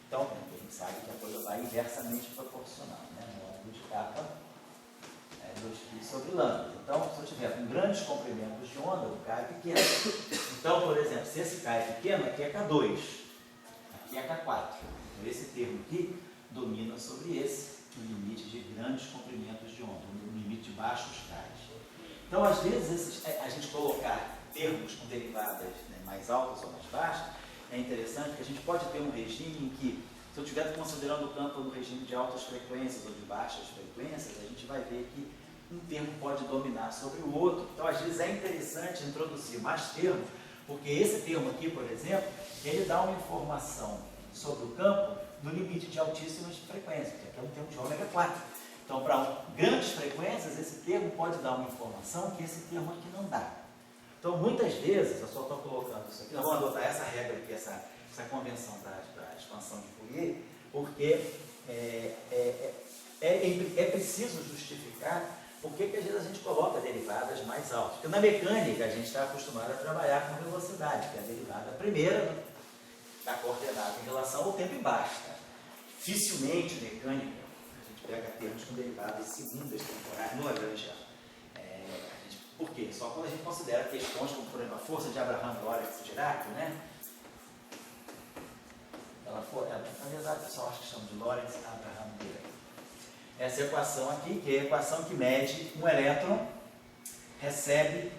Speaker 1: Então, a gente sabe que a coisa vai inversamente proporcional, né? O módulo de kappa é 2π sobre lambda. Então, se eu tiver com grandes comprimentos de onda, o K é pequeno. Então, por exemplo, se esse K é pequeno, aqui é K2, aqui é K4. Então, esse termo aqui domina sobre esse, o limite de grandes comprimentos de onda, o limite de baixos Ks. Então, às vezes, a gente colocar termos com derivadas, né, mais altas ou mais baixas, é interessante porque a gente pode ter um regime em que, se eu estiver considerando o campo no regime de altas frequências ou de baixas frequências, a gente vai ver que um termo pode dominar sobre o outro. Então, às vezes, é interessante introduzir mais termos, porque esse termo aqui, por exemplo, ele dá uma informação sobre o campo no limite de altíssimas frequências, que aqui é um termo de ômega 4. Então, para grandes frequências, esse termo pode dar uma informação que esse termo aqui não dá. Então, muitas vezes, eu só estou colocando isso aqui, nós vamos adotar essa regra aqui, essa convenção da expansão de Fourier, porque é preciso justificar por que às vezes a gente coloca derivadas mais altas. Porque na mecânica a gente está acostumado a trabalhar com velocidade, que é a derivada primeira da coordenada em relação ao tempo e basta. Dificilmente mecânica, a gente pega termos com derivadas segundas temporais no Lagrangiano. Por quê? Só quando a gente considera questões como, por exemplo, a força de Abraham, Lorentz e Dirac, né? Na verdade, o pessoal acha que chama de Lorentz, Abraham e Dirac. Essa equação aqui, que é a equação que mede um elétron, recebe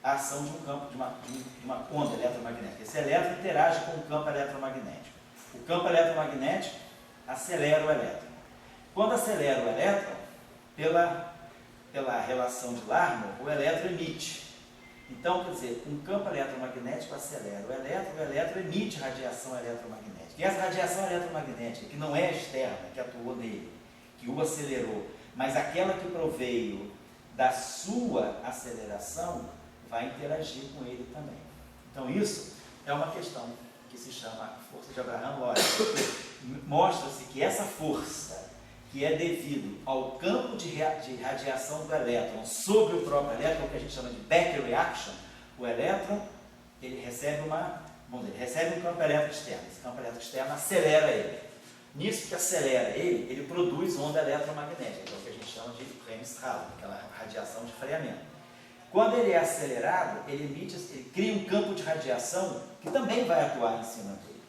Speaker 1: a ação de um campo, de uma onda eletromagnética. Esse elétron interage com o campo eletromagnético. O campo eletromagnético acelera o elétron. Quando acelera o elétron, pela relação de Larmor, o elétron emite. Então, quer dizer, um campo eletromagnético acelera o elétron emite radiação eletromagnética. E essa radiação eletromagnética, que não é externa, que atuou nele, que o acelerou, mas aquela que proveio da sua aceleração, vai interagir com ele também. Então, isso é uma questão que se chama força de Abraham-Lorentz. Mostra-se que essa força, que é devido ao campo de radiação do elétron sobre o próprio elétron, que a gente chama de back reaction, o elétron ele recebe um campo elétrico externo. Esse campo elétrico externo acelera ele. Nisso que acelera ele produz onda eletromagnética, que é o que a gente chama de Bremsstrahlung, aquela radiação de freamento. Quando ele é acelerado, ele cria um campo de radiação que também vai atuar em cima dele.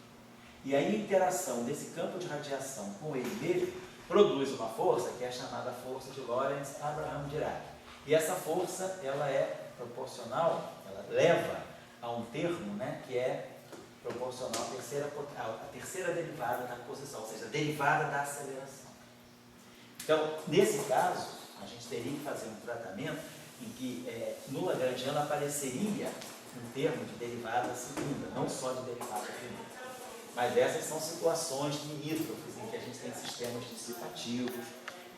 Speaker 1: E aí a interação desse campo de radiação com ele mesmo produz uma força que é chamada força de Lorentz-Abraham-Dirac. E essa força, ela é proporcional, ela leva a um termo, né, que é proporcional à terceira derivada da posição, ou seja, a derivada da aceleração. Então, nesse caso, a gente teria que fazer um tratamento em que no Lagrangiano apareceria um termo de derivada segunda, não só de derivada primeira. Mas essas são situações limítrofes em que a gente tem sistemas dissipativos.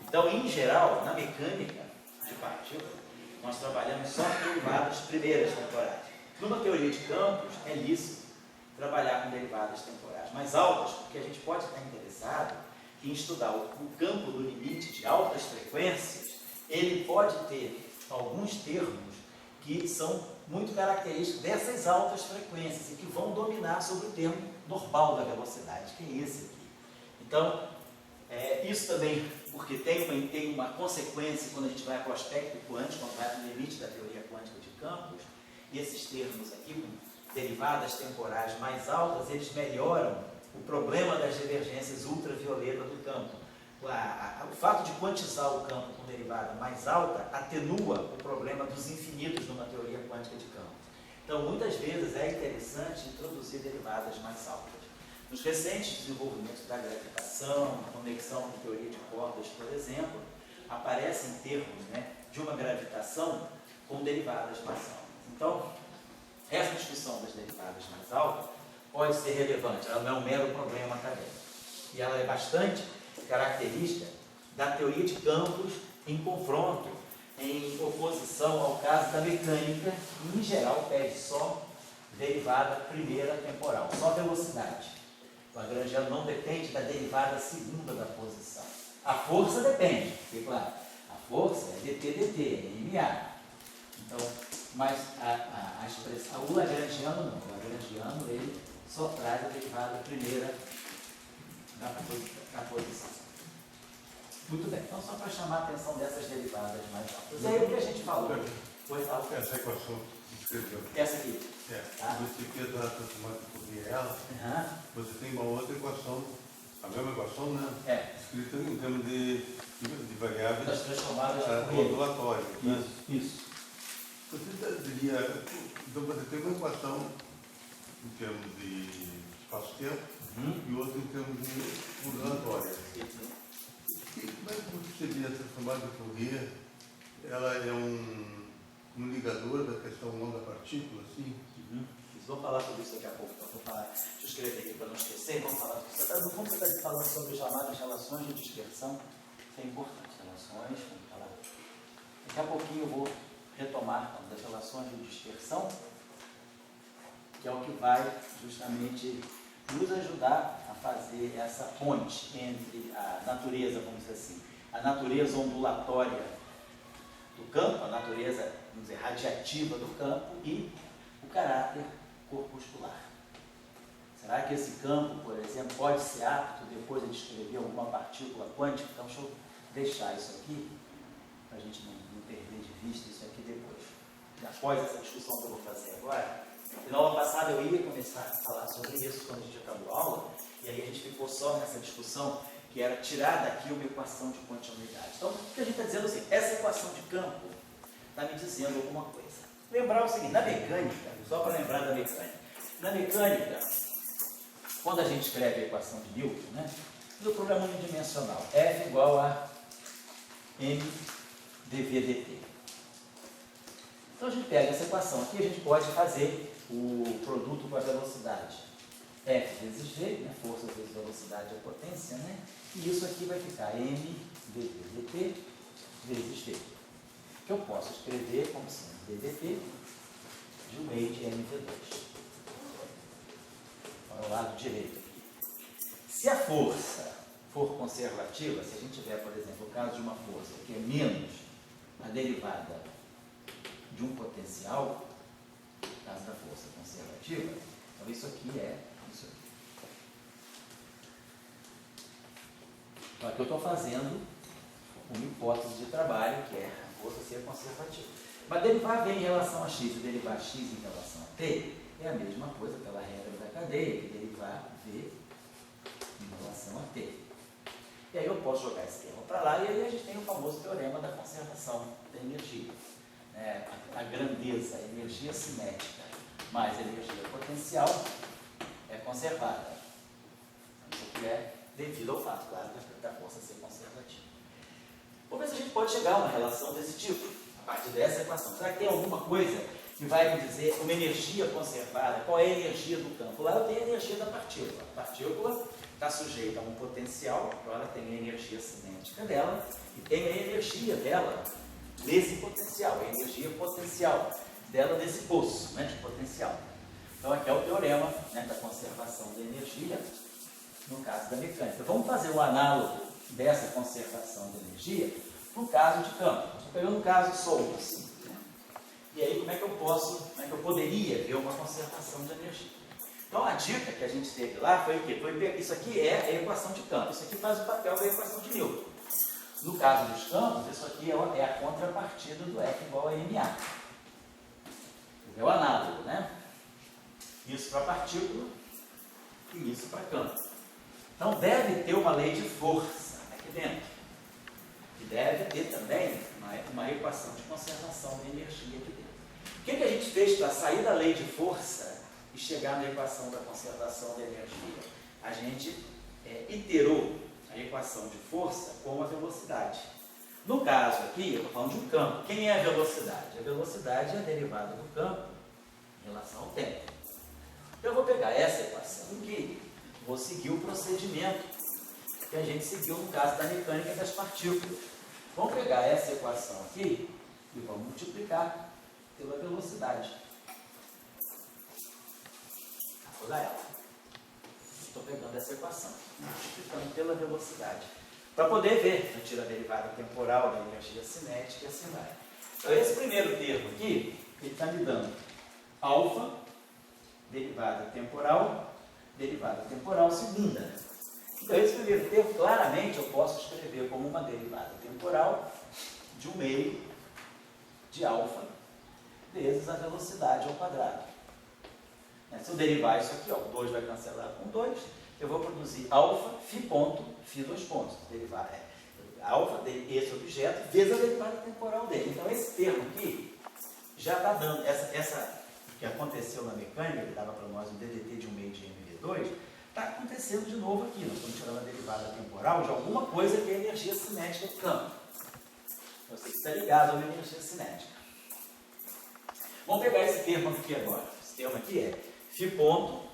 Speaker 1: Então, em geral, na mecânica de partículas, nós trabalhamos só com derivadas primeiras temporais. Numa teoria de campos, é lícito trabalhar com derivadas temporais mais altas, porque a gente pode estar interessado em estudar o campo do limite de altas frequências. Ele pode ter alguns termos que são muito característicos dessas altas frequências e que vão dominar sobre o termo normal da velocidade, que é esse aqui. Então, isso também porque tem uma consequência quando a gente vai para o aspecto quântico, quando vai para o limite da teoria quântica de campos, e esses termos aqui, com derivadas temporais mais altas, eles melhoram o problema das divergências ultravioletas do campo. O fato de quantizar o campo com derivada mais alta atenua o problema dos infinitos numa teoria quântica de campo. Então, muitas vezes é interessante introduzir derivadas mais altas. Nos recentes desenvolvimentos da gravitação, conexão com teoria de cordas, por exemplo, aparecem termos, né, de uma gravitação com derivadas mais altas. Então, essa discussão das derivadas mais altas pode ser relevante, ela não é um mero problema acadêmico. E ela é bastante característica da teoria de campos em confronto, em oposição ao caso da mecânica, que em geral pede só derivada primeira temporal, só velocidade. O lagrangiano não depende da derivada segunda da posição. A força depende, porque, claro, a força é dt, é MA. Então, mas a expressão, o lagrangiano não. O lagrangiano, ele só traz a derivada primeira da posição. Muito bem, então só para chamar a atenção dessas derivadas mais altas. E aí o que a gente falou? Foi falar.
Speaker 3: Essa equação que escreveu.
Speaker 1: Essa aqui.
Speaker 3: Tá? Você aqui da transformada por ela, você tem uma outra equação, a mesma equação, né? Escrita em termos de variáveis.
Speaker 1: Das transformadas
Speaker 3: ondulatórias. Né?
Speaker 1: Isso.
Speaker 3: Você diria, então você tem uma equação em termos de espaço-tempo e outra em termos de ondulatória. Como é que seria a transformada de Fourier? Ela é um ligador da questão onda-partícula, assim?
Speaker 1: Vamos falar sobre isso daqui a pouco. Vou falar, deixa eu escrever aqui para não esquecer. Vamos falar. No fundo, você está falando sobre chamadas relações de dispersão. Isso é importante. Relações, vamos falar. Daqui a pouquinho eu vou retomar das relações de dispersão, que é o que vai justamente nos ajudar a fazer essa ponte entre a natureza, vamos dizer assim, a natureza ondulatória do campo, a natureza, vamos dizer, radiativa do campo e o caráter corpuscular. Será que esse campo, por exemplo, pode ser apto depois de descrever alguma partícula quântica? Então, deixa eu deixar isso aqui, para a gente não perder de vista isso aqui depois. Após essa discussão que eu vou fazer agora, na aula passada eu ia começar a falar sobre isso quando a gente acabou a aula, e aí a gente ficou só nessa discussão que era tirar daqui uma equação de continuidade. Então, o que a gente está dizendo é assim, essa equação de campo está me dizendo alguma coisa. Lembrar o seguinte, na mecânica, só para lembrar da mecânica, na mecânica, quando a gente escreve a equação de Newton, né, o problema unidimensional, F igual a m dv dt. Então a gente pega essa equação aqui, a gente pode fazer o produto com a velocidade. F vezes G, né, força vezes velocidade é potência, né? E isso aqui vai ficar m dv dt vezes v. Que eu posso escrever como sendo ddt de 1 meio de mv2. Para o lado direito aqui. Se a força for conservativa, se a gente tiver, por exemplo, o caso de uma força que é menos a derivada de um potencial, no caso da força conservativa, então isso aqui é isso aqui. Então aqui eu estou fazendo uma hipótese de trabalho, que é a força ser conservativa. Mas derivar v em relação a x e derivar x em relação a t é a mesma coisa pela regra da cadeia, que derivar v em relação a t. E aí eu posso jogar esse termo para lá, e aí a gente tem o famoso teorema da conservação da energia. A grandeza, a energia cinética mais a energia potencial é conservada. Isso aqui é devido ao fato, claro, da força ser conservativa. Vamos ver se a gente pode chegar a uma relação desse tipo, a partir dessa equação. Será que tem alguma coisa que vai me dizer uma energia conservada? Qual é a energia do campo? Lá eu tenho a energia da partícula. A partícula está sujeita a um potencial, agora tem a energia cinética dela, e tem a energia dela nesse potencial, a energia potencial dela nesse poço, né, de potencial. Então aqui é o teorema, né, da conservação da energia, no caso da mecânica. Vamos fazer o análogo dessa conservação da energia no caso de campo. Estou pegando um caso solto assim, né? E aí como é que eu poderia ver uma conservação de energia? Então a dica que a gente teve lá foi o quê? Isso aqui é a equação de campo, isso aqui faz o papel da equação de Newton. No caso dos campos, isso aqui é a contrapartida do F igual a MA. É o análogo, né? Isso para partícula e isso para campo. Então deve ter uma lei de força aqui dentro. E deve ter também uma equação de conservação de energia aqui dentro. O que a gente fez para sair da lei de força e chegar na equação da conservação de energia? A gente iterou a equação de força com a velocidade. No caso aqui, eu estou falando de um campo. Quem é a velocidade? A velocidade é a derivada do campo em relação ao tempo. Então eu vou pegar essa equação aqui, vou seguir o procedimento que a gente seguiu no caso da mecânica das partículas. Vamos pegar essa equação aqui e vamos multiplicar pela velocidade. Vou dar ela. Estou pegando essa equação, multiplicando pela velocidade. Para poder ver, eu tiro a derivada temporal da energia cinética e assim vai. Então esse primeiro termo aqui, ele está me dando alfa, derivada temporal segunda. Então esse primeiro termo, claramente, eu posso escrever como uma derivada temporal de 1 meio de alfa vezes a velocidade ao quadrado. Se eu derivar isso aqui, ó, 2 vai cancelar com 2, eu vou produzir alfa, φ ponto, φ dois pontos. Derivar alfa desse objeto vezes a derivada temporal dele. Então esse termo aqui já está dando, essa que aconteceu na mecânica, que dava para nós um DDT de 1 meio de mv2, está acontecendo de novo aqui. Nós estamos tirando a derivada temporal de alguma coisa que é a energia cinética do campo. Eu sei que está ligado a uma energia cinética. Vamos pegar esse termo aqui agora. Esse termo aqui é φ ponto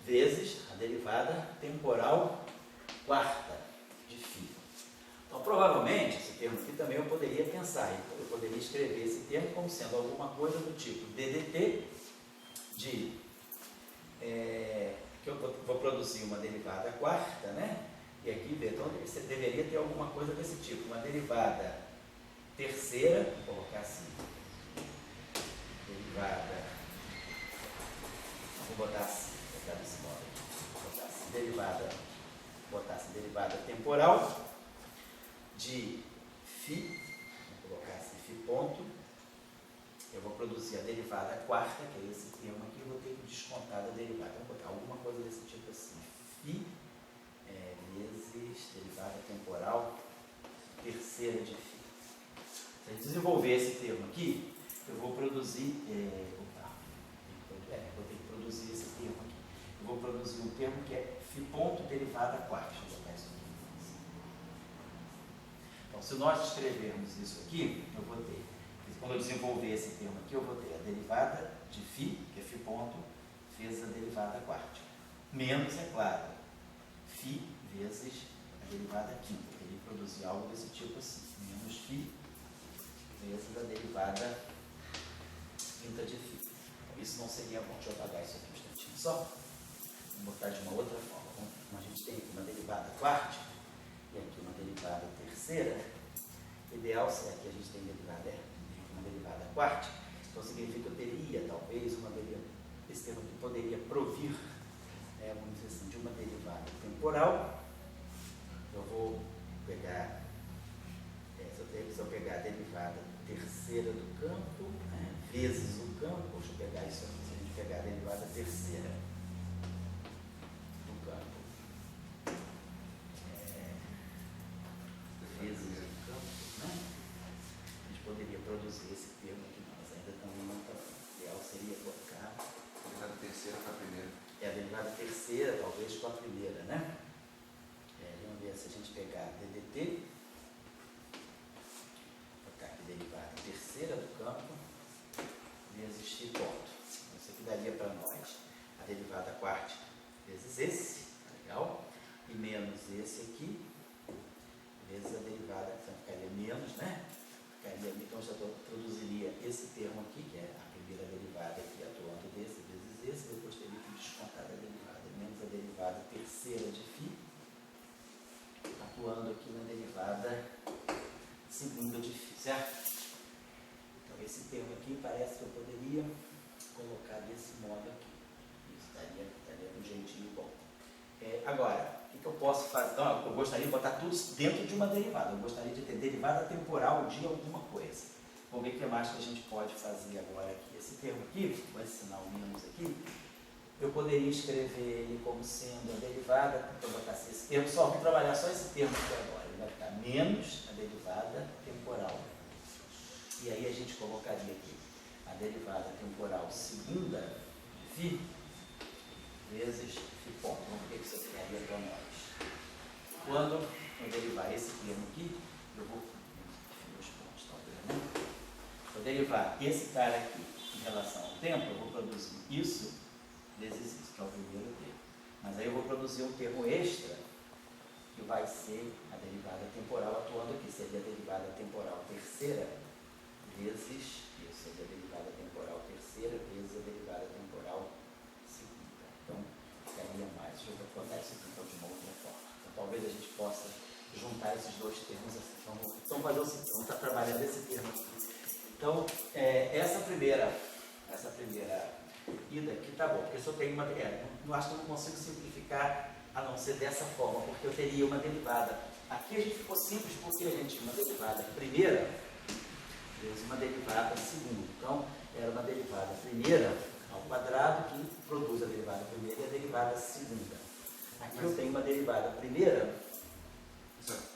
Speaker 1: vezes a derivada temporal quarta de φ. Então, provavelmente, esse termo aqui também eu poderia pensar, eu poderia escrever esse termo como sendo alguma coisa do tipo DDT de, que eu vou produzir uma derivada quarta, né? E aqui, então, você deveria ter alguma coisa desse tipo, uma derivada terceira, vou colocar assim, derivada, vou botar assim, desse modo aqui, vou botar assim, derivada temporal de φ, vou colocar assim, φ ponto, eu vou produzir a derivada quarta, que é esse termo aqui, eu vou ter que descontar da derivada, vou botar alguma coisa desse tipo assim, φ vezes derivada temporal terceira de φ. Se eu desenvolver esse termo aqui, eu vou produzir, vou ter que produzir esse termo aqui. Eu vou produzir um termo que é φ ponto derivada quarta. Deixa eu botar isso aqui. Então, se nós escrevermos isso aqui, eu vou ter, quando eu desenvolver esse termo aqui, eu vou ter a derivada de φ, que é φ ponto, vezes a derivada quarta. Menos, é claro, φ vezes a derivada quinta. Eu teria que produzir algo desse tipo assim. Menos φ vezes a derivada quinta de φ. Então, isso não seria bom. Deixa eu apagar isso aqui um instantinho só. Vou botar de uma outra forma. Como a gente tem aqui uma derivada quarta e aqui uma derivada terceira, o ideal seria que a gente tem uma derivada quarta. Então significa que eu teria talvez esse termo aqui poderia provir, vamos dizer assim, de uma derivada temporal. Eu vou pegar, se eu pegar a derivada terceira do campo, vezes o campo, deixa eu pegar isso aqui, se a gente pegar a derivada terceira do campo, vezes o campo, né? A gente poderia produzir esse termo aqui, mas ainda também não está. O ideal seria colocar
Speaker 2: A derivada terceira com a primeira.
Speaker 1: A derivada terceira, talvez com a primeira, né? Vamos ver se a gente pegar DDT, botar aqui derivada terceira do campo, vezes φ ponto. Isso aqui daria para nós a derivada quarta vezes esse, legal? E menos esse aqui, vezes a derivada, então ficaria menos, né? Então já produziria esse termo aqui, que é a primeira derivada aqui, atuando desse vezes esse, depois teria que descontar a derivada, menos a derivada terceira de φ, atuando aqui na derivada segunda de φ, certo? Então esse termo aqui parece que eu poderia colocar desse modo aqui. Isso daria um jeitinho bom. Agora, O que eu posso fazer? Então, eu gostaria de botar tudo dentro de uma derivada. Eu gostaria de ter derivada temporal de alguma coisa. Vamos ver o que mais que a gente pode fazer agora aqui. Esse termo aqui, vou ensinar o menos aqui, eu poderia escrever ele como sendo a derivada, então vou botar assim, esse termo, só vou trabalhar só esse termo aqui agora. Ele vai ficar menos a derivada temporal. E aí a gente colocaria aqui a derivada temporal segunda de φ vezes φ ponto. Vamos ver o que isso ficaria para nós. Quando eu derivar esse termo aqui, eu vou os pontos, tá vendo? Vou derivar esse cara aqui em relação ao tempo, eu vou produzir isso vezes isso, que é o primeiro termo. Mas aí eu vou produzir um termo extra, que vai ser a derivada temporal atuando aqui. Seria a derivada temporal terceira vezes isso, seria a derivada temporal terceira vezes a derivada temporal segunda. Então, ficaria mais. Deixa eu botar isso aqui então, de uma outra forma. Então, talvez a gente possa juntar esses dois termos assim. Vamos fazer o seguinte, vamos estar trabalhando esse termo aqui. Então, essa primeira ida aqui tá bom, porque se eu tenho uma... eu acho que eu não consigo simplificar a não ser dessa forma, porque eu teria uma derivada. Aqui a gente ficou simples porque a gente tinha uma derivada primeira vezes uma derivada segunda. Então, era uma derivada primeira ao quadrado que produz a derivada primeira e a derivada segunda. Aqui eu tenho uma derivada primeira...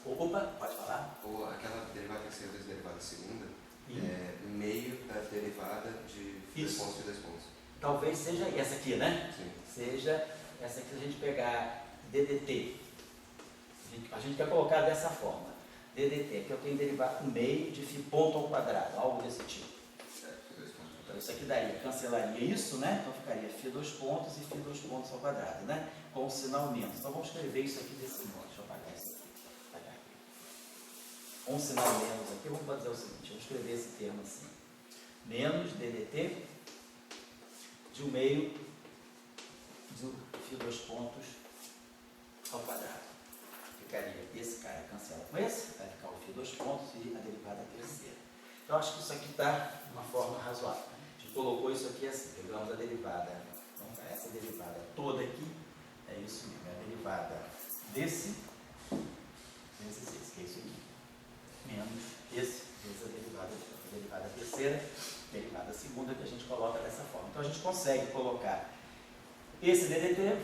Speaker 1: Opa, pode falar?
Speaker 2: Ou aquela derivada terceira vezes derivada segunda é meio da derivada de dois pontos e dois pontos.
Speaker 1: Talvez seja essa aqui, né?
Speaker 2: Sim.
Speaker 1: Seja essa aqui, se a gente pegar DDT. A gente quer colocar dessa forma. DDT, que eu tenho derivado meio de φ ponto ao quadrado, algo desse tipo. Então isso aqui daria, cancelaria isso, né? Então ficaria φ dois pontos e φ dois pontos ao quadrado, né? Com o sinal menos. Então vamos escrever isso aqui desse modo. Deixa eu apagar isso aqui. Com o sinal menos aqui, vamos fazer o seguinte, vamos escrever esse termo assim. Menos DDT de 1 meio de φ dois pontos ao quadrado. Ficaria esse cara cancela com esse, vai ficar o φ dois pontos e a derivada terceira. Então acho que isso aqui está de uma forma razoável. A gente colocou isso aqui assim, pegamos a derivada, então essa derivada toda aqui, é isso mesmo, é a derivada desse vezes esse, que é isso aqui, menos esse vezes a derivada terceira, derivada segunda, que a gente coloca dessa forma. Então a gente consegue colocar esse DDT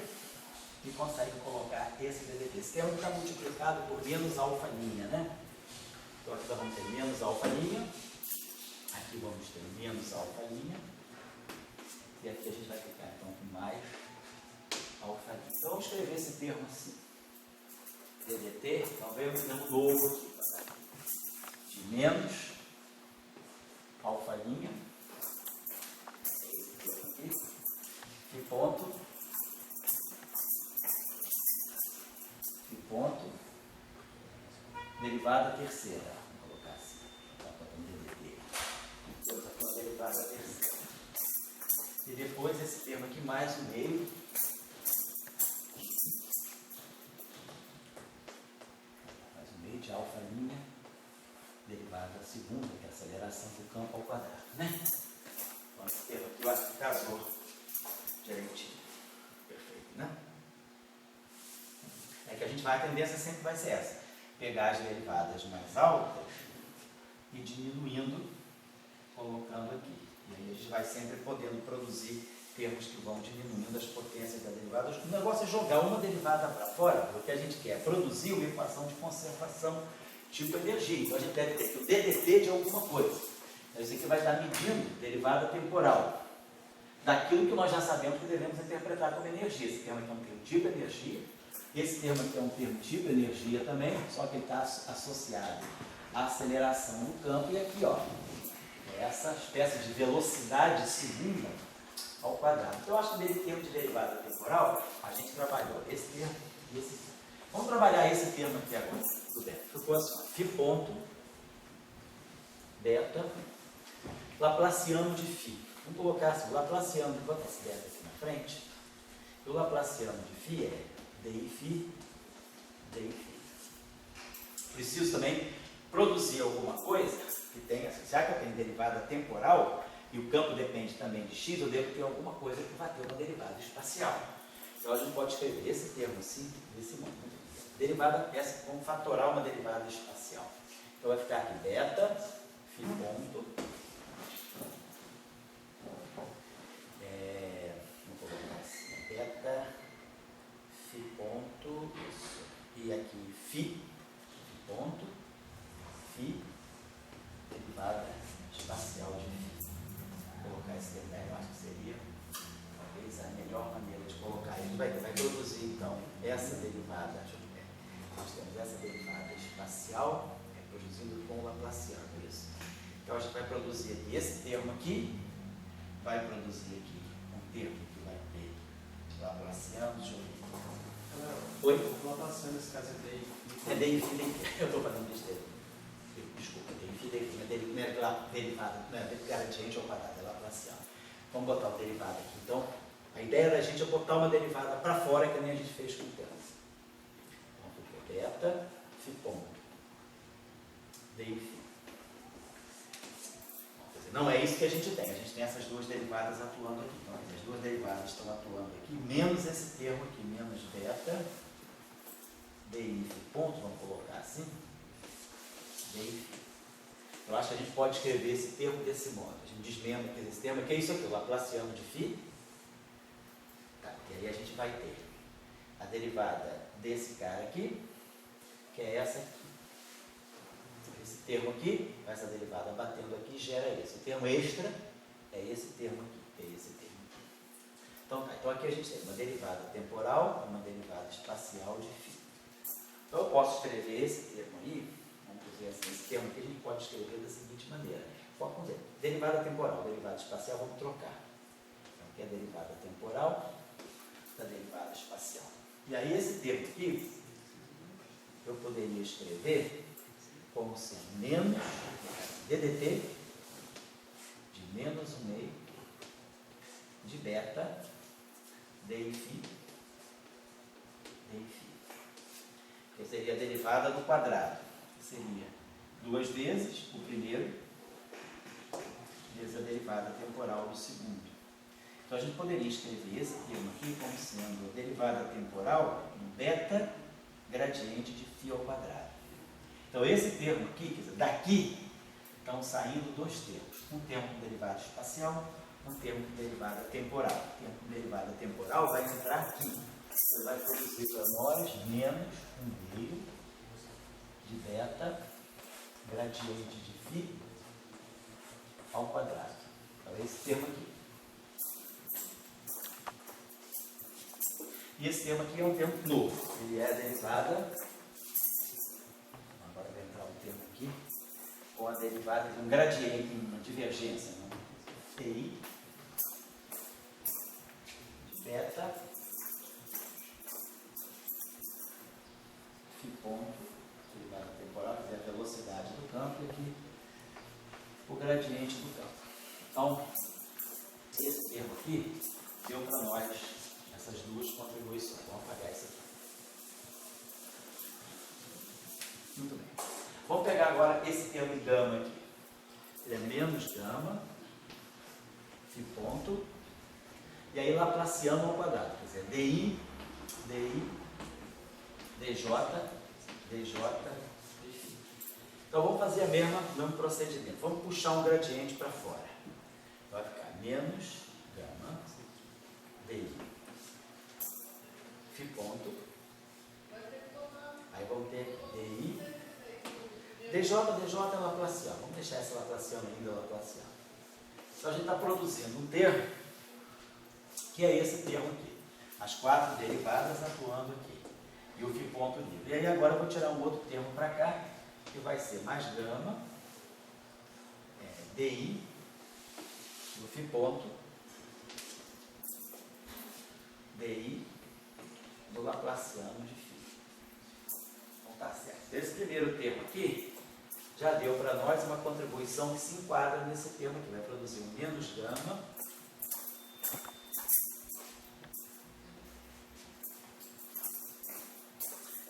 Speaker 1: e consegue colocar esse DDT. Esse termo está multiplicado por menos alfa-linha, né? Então aqui nós vamos ter menos alfa-linha, aqui vamos ter menos alfa-linha, e aqui a gente vai ficar então com mais alfa-linha. Então vamos escrever esse termo assim. DDT, então veio um termo novo aqui, tá? De menos alfa-linha, e ponto, derivada terceira, vamos colocar assim, depois aqui uma derivada terceira, e depois esse termo aqui mais o meio, de alfa-linha, derivada segunda, que é a aceleração do campo ao quadrado, né? Então esse termo aqui eu acho que casou direitinho. Perfeito, né? É que a tendência sempre vai ser essa. Pegar as derivadas mais altas e diminuindo, colocando aqui. E aí a gente vai sempre podendo produzir termos que vão diminuindo as potências da derivada. O negócio é jogar uma derivada para fora, porque a gente quer produzir uma equação de conservação tipo energia. Então a gente deve ter o DDT de alguma coisa. Então isso aqui vai estar medindo derivada temporal daquilo que nós já sabemos que devemos interpretar como energia. Esse termo aqui é um termo tipo energia. Esse termo aqui é um termo tipo energia também, só que ele está associado à aceleração do campo. E aqui, ó, essa espécie de velocidade segunda ao quadrado. Então, eu acho que nesse termo de derivada temporal, a gente trabalhou esse termo e esse termo. Vamos trabalhar esse termo aqui agora. Tudo bem. Ficou assim, φ ponto, beta, laplaciano de φ. Vamos colocar assim, o laplaciano, vou botar esse beta aqui na frente. O laplaciano de φ é dφ, dφ. Preciso também produzir alguma coisa que tenha, já que eu tenho derivada temporal, e o campo depende também de x, eu devo ter alguma coisa que vai ter uma derivada espacial. Então a gente pode escrever esse termo assim, desse modo. Derivada, essa, vamos fatorar uma derivada espacial. Então vai ficar aqui beta, φ ponto, vamos colocar assim, beta, φ ponto, isso, e aqui φ ponto, φ, derivada espacial de φ. Vou colocar esse termo, eu acho que seria talvez a melhor maneira de colocar. A gente vai produzir então essa derivada, deixa eu ver, nós temos essa derivada espacial produzindo com o Laplaciano, isso. Então a gente vai produzir aqui esse termo aqui, vai produzir aqui um termo que vai ter Laplaciano, deixa eu ver. Oi?
Speaker 4: O Laplaciano nesse caso é DI.
Speaker 1: É DI, eu estou fazendo besteira. Desculpa, DI, não é derivada, não é gradiente ao quadrado, é Laplaciano. Vamos botar o derivado aqui. Então, a ideia da gente é botar uma derivada para fora, que nem a gente fez com o termo. Então, ficou beta, φ ponto. Não é isso que a gente tem essas duas derivadas atuando aqui. Então, as duas derivadas estão atuando aqui, menos esse termo aqui, menos beta, di ponto, vamos colocar assim, di. Eu acho que a gente pode escrever esse termo desse modo. A gente desmembra aqui esse termo, que é isso aqui, o Laplaciano de φ. Tá, e aí a gente vai ter a derivada desse cara aqui, que é essa aqui. Esse termo aqui, essa derivada batendo aqui, gera esse. O termo extra é esse termo aqui, é esse termo aqui. Então, tá, então aqui a gente tem uma derivada temporal e uma derivada espacial de φ. Então eu posso escrever esse termo aí, vamos dizer assim, esse termo aqui a gente pode escrever da seguinte maneira. Vamos dizer, derivada temporal, derivada espacial, vamos trocar. Então aqui é a derivada temporal da derivada espacial. E aí esse termo aqui, eu poderia escrever como sendo menos ddt de menos 1/2 de beta di φ, que seria a derivada do quadrado, que seria duas vezes o primeiro vezes a derivada temporal do segundo. Então a gente poderia escrever esse termo aqui como sendo a derivada temporal em beta gradiente de φ ao quadrado. Então, esse termo aqui, quer dizer, daqui, estão saindo dois termos. Um termo com derivada espacial, um termo com derivada temporal. O termo com derivada temporal vai entrar aqui. Você vai produzir para nós menos 1/2 de beta gradiente de φ ao quadrado. Então, esse termo aqui. E esse termo aqui é um termo novo. Ele é a derivada... aqui, com a derivada de um gradiente, uma divergência, né? Ti de beta φ ponto, derivada temporal, que é a velocidade do campo, e aqui o gradiente do campo. Então, esse termo aqui deu para nós essas duas contribuições. Vamos apagar isso aqui. Muito bem. Vamos pegar agora esse termo gama aqui. Ele é menos gama, φ ponto, e aí Laplaciano ao quadrado. Quer dizer, di, dj, dφ. Então vamos fazer o mesmo procedimento. Vamos puxar um gradiente para fora. Vai ficar menos gama, di, φ ponto. Aí vamos ter di. DJ é Laplaciano. Vamos deixar essa Laplaciano ainda Laplaciano. Então a gente está produzindo um termo que é esse termo aqui. As quatro derivadas atuando aqui. E o φ ponto livre. E aí agora eu vou tirar um outro termo para cá, que vai ser mais gama, di, do φ ponto, di, do Laplaciano de φ. Então tá certo. Esse primeiro termo aqui já deu para nós uma contribuição que se enquadra nesse termo aqui. Vai produzir um menos gama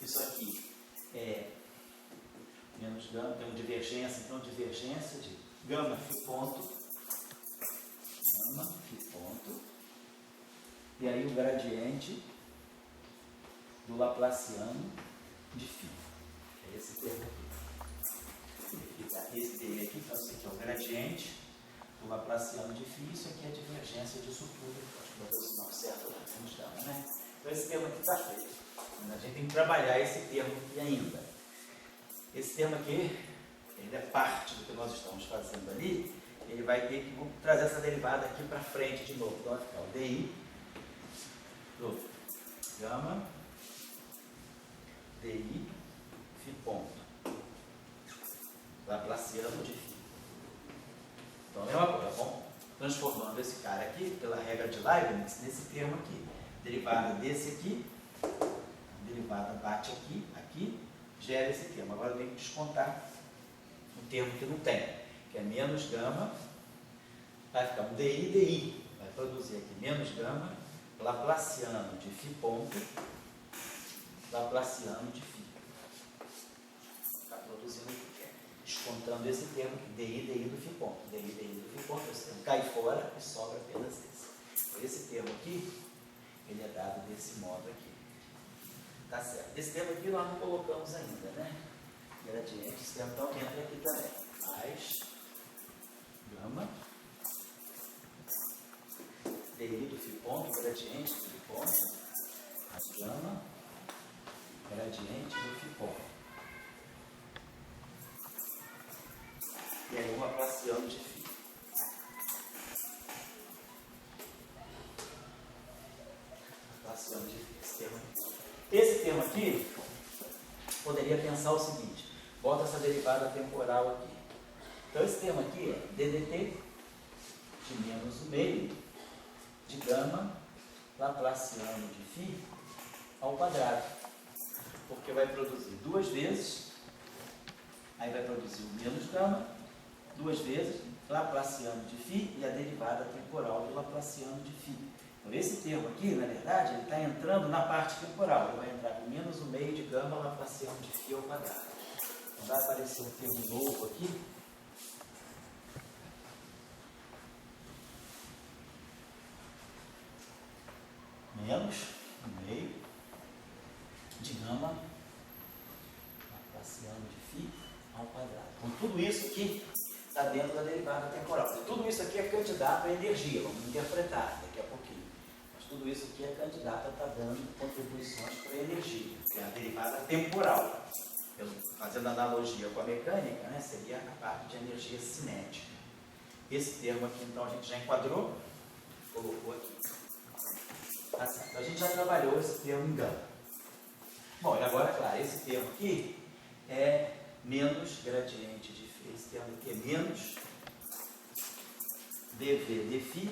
Speaker 1: isso aqui é menos gama, tem uma divergência, então divergência de gama φ ponto, e aí o gradiente do Laplaciano de φ. É esse termo aqui. Esse dele aqui, então esse aqui é o gradiente do Laplaciano de φ, isso aqui é a divergência disso tudo. Acho que vai ter o sinal certo, vamos dar, né? Então esse termo aqui está feito. A gente tem que trabalhar esse termo aqui ainda. Esse termo aqui, ele é parte do que nós estamos fazendo ali, ele vai ter que trazer essa derivada aqui para frente de novo. Então vai ficar o DI do gama DI φ ponto Laplaciano de φ. Então, a mesma coisa, bom? Transformando esse cara aqui, pela regra de Leibniz, nesse termo aqui. Derivada desse aqui, a derivada bate aqui, aqui, gera esse termo. Agora eu tenho que descontar o termo que não tem, que é menos gama, vai ficar um DI, vai produzir aqui menos gama, Laplaciano de φ ponto, Laplaciano de φ. Está produzindo o que quer. Descontando esse termo aqui, DI do φ ponto. DI do φ ponto, esse termo cai fora e sobra apenas esse. Esse termo aqui, ele é dado desse modo aqui. Tá certo. Esse termo aqui nós não colocamos ainda, né? Gradiente, esse termo então entra aqui também. Mais gama DI do φ ponto, gradiente do φ ponto, mais gama, gradiente do φ ponto. E aí o Laplaciano de φ. Laplaciano de φ, esse termo aqui. Esse termo aqui, poderia pensar o seguinte, bota essa derivada temporal aqui. Então esse termo aqui é ddt de menos o meio de gama Laplaciano de φ ao quadrado. Porque vai produzir duas vezes, aí vai produzir o menos gama, duas vezes Laplaciano de φ e a derivada temporal do Laplaciano de φ. Então esse termo aqui, na verdade, ele está entrando na parte temporal. Ele vai entrar com menos o meio de gama Laplaciano de φ ao quadrado. Então vai aparecer um termo novo aqui. Menos o meio de gama Laplaciano de φ ao quadrado. Então tudo isso aqui está dentro da derivada temporal. E tudo isso aqui é candidato à energia, vamos interpretar daqui a pouquinho. Mas tudo isso aqui é candidato a estar dando contribuições para a energia, que é a derivada temporal. Fazendo analogia com a mecânica, né, seria a parte de energia cinética. Esse termo aqui, então, a gente já enquadrou, colocou aqui. Tá certo. A gente já trabalhou esse termo em gama. Bom, e agora, claro, esse termo aqui é menos gradiente de φ. Esse termo aqui é menos dv dφ,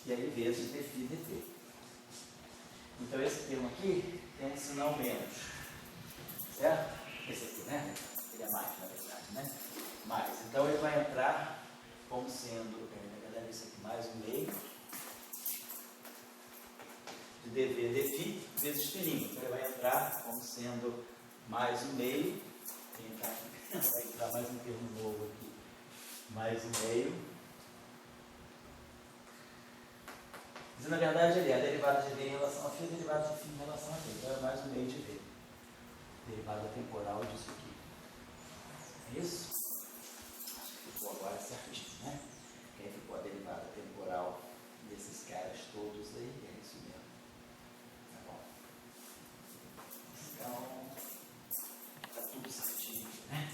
Speaker 1: e aí vezes dφ dt. Então esse termo aqui tem um sinal menos, certo? Esse aqui, né? Ele é mais, na verdade, né? Mais. Então ele vai entrar como sendo, na verdade, isso aqui mais um meio de dv dφ vezes fininho. Então ele vai entrar como sendo mais um meio, vai entrar mais um termo novo aqui, mais um meio. Mas na verdade ele é a derivada de v em relação a φ e a derivada de φ em relação a t. Então é mais um meio de v. Derivada temporal disso aqui. É isso? Acho que ficou agora certinho, né? Quem ficou a derivada temporal desses caras todos aí, é isso mesmo. Tá bom? Então, tá tudo certinho, né?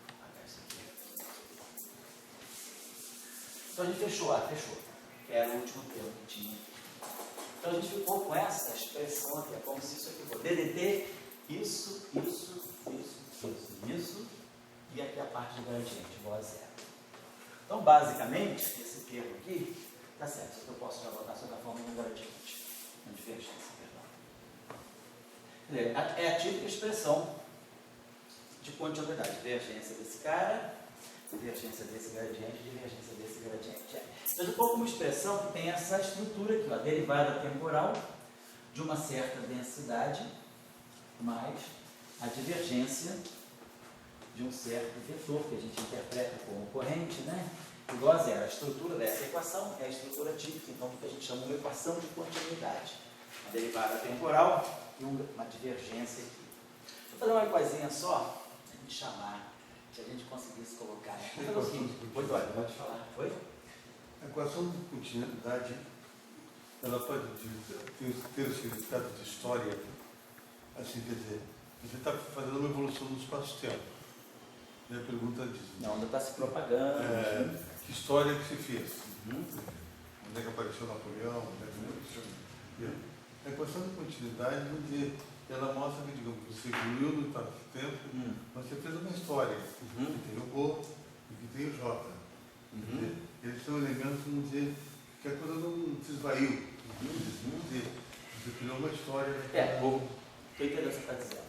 Speaker 1: Vou apagar isso aqui. Então a gente fechou, fechou. Que era o último termo que tinha. Então a gente ficou com essa expressão aqui, é como se isso aqui fosse ddt, isso, e aqui a parte do gradiente, igual a zero. Então, basicamente, esse termo aqui, tá certo, isso aqui eu posso já botar sob a forma do gradiente, uma divergência, perdão. É a típica expressão de continuidade, divergência desse cara, divergência desse gradiente, divergência desse gradiente. Então, ficou como expressão que tem essa estrutura aqui, a derivada temporal de uma certa densidade mais a divergência de um certo vetor, que a gente interpreta como corrente, né? Igual a zero. A estrutura dessa equação é a estrutura típica, então, do que a gente chama de equação de continuidade. uma derivada temporal e uma divergência aqui. Vou fazer uma coisinha só, para me chamar, se a gente conseguisse colocar. Vou fazer o seguinte, pode falar. Foi?
Speaker 3: A equação de continuidade, ela pode ter o significado de história, assim, quer dizer, você está fazendo uma evolução no espaço-tempo. E a pergunta diz...
Speaker 1: Não, ainda está se propagando.
Speaker 3: Que história que se fez? Onde é que apareceu Napoleão? Onde é que apareceu... A equação de continuidade, vamos dizer, ela mostra que, digamos, você evoluiu no espaço-tempo, mas você fez uma história, que tem o O e que tem o J. Eles são elementos, vamos dizer, que a coisa não se esvaiu. Você criou uma história.
Speaker 1: Estou entendendo o que você está dizendo.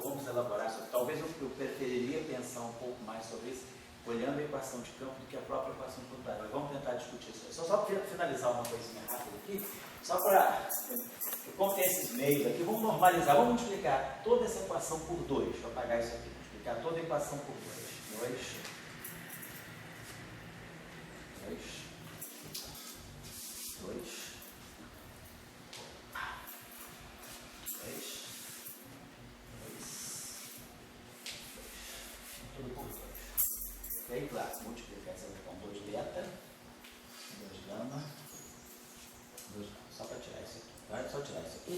Speaker 1: Vamos elaborar sobre. Talvez eu preferiria pensar um pouco mais sobre isso, olhando a equação de campo do que a própria equação pontuária. Mas vamos tentar discutir isso. Só para finalizar uma coisinha rápida aqui, só para. Como tem esses meios aqui, vamos normalizar, vamos multiplicar toda essa equação por 2. Deixa eu apagar isso aqui, multiplicar toda a equação por 2. 2. Tudo por 2. E aí, claro, multiplicar essa com 2 beta, 2 gama, 2 gama. Só para tirar isso aqui. Vai só tirar isso aqui.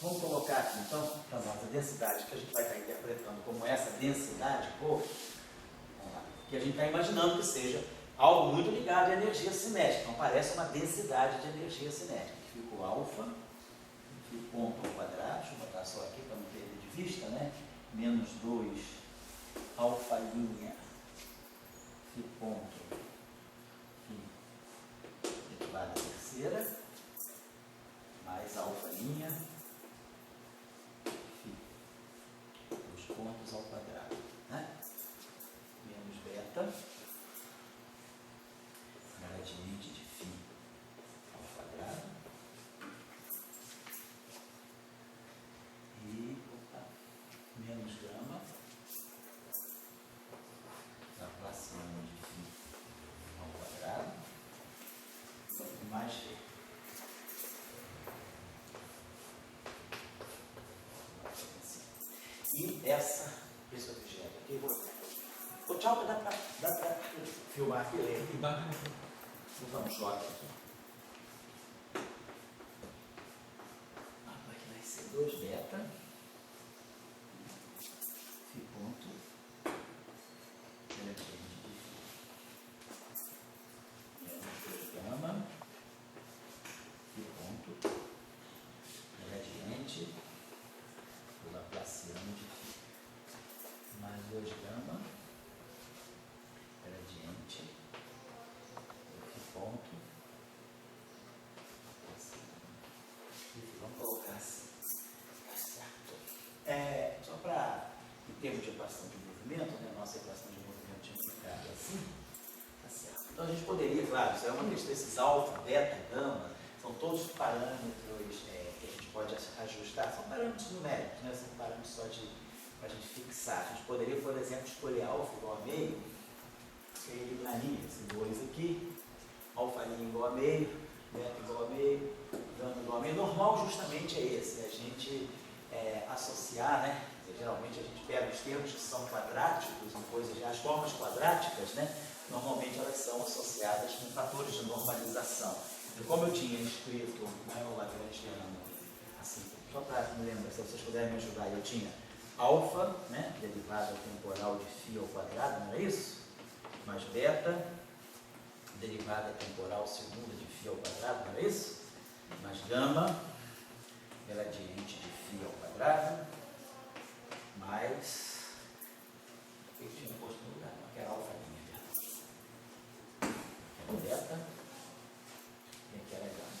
Speaker 1: Vamos colocar aqui, então, a nossa densidade, que a gente vai estar interpretando como essa densidade, vamos lá, que a gente está imaginando que seja algo muito ligado à energia cinética. Então, parece uma densidade de energia cinética. Que fica o alfa, que o ponto ao quadrado, deixa eu botar só aqui para não perder de vista, né? Menos 2 alfa linha, que ponto, que derivada terceira, mais alfa linha, os pontos ao quadrado, né? Menos beta, gradiente de φ ao quadrado, e menos gama, Laplaciano de φ ao quadrado, e mais v. E esse objeto aqui, tchau, dá para filmar aqui, ler. Vou dar um choque aqui. Aqui vai ser 2 beta, φ ponto, gradiente de φ, menos 2 gama, φ ponto, gradiente do Laplaciano de φ, mais 2 gama, gradiente do φ ponto, vamos colocar assim, tá certo. Só para, em termos de equação de movimento, né, nossa equação de movimento tinha ficado assim, tá certo. Então a gente poderia, claro, isso é uma questão desses alfa, beta, gama, são todos parâmetros que a gente pode ajustar, são parâmetros numéricos, né? São parâmetros só para a gente fixar. A gente poderia, por exemplo, escolher alfa igual a meio, que ele eliminaria esse 2 aqui, alfa igual a meio, beta igual a meio, gama igual a meio. Normal justamente é esse, a gente associar, né? Geralmente a gente pega os termos que são quadráticos, as formas quadráticas, né? Normalmente elas são associadas com fatores de normalização. E como eu tinha escrito, o lagrangiano, assim, só para me lembrar, se vocês puderem me ajudar, eu tinha alfa, né, derivada temporal de φ ao quadrado, não é isso? Mais beta, derivada temporal segunda de φ ao quadrado, não é isso? Mais gama, gradiente de φ ao quadrado, mais, eu tinha posto no lugar, não, que era alfa linha, beta, e aqui era gama.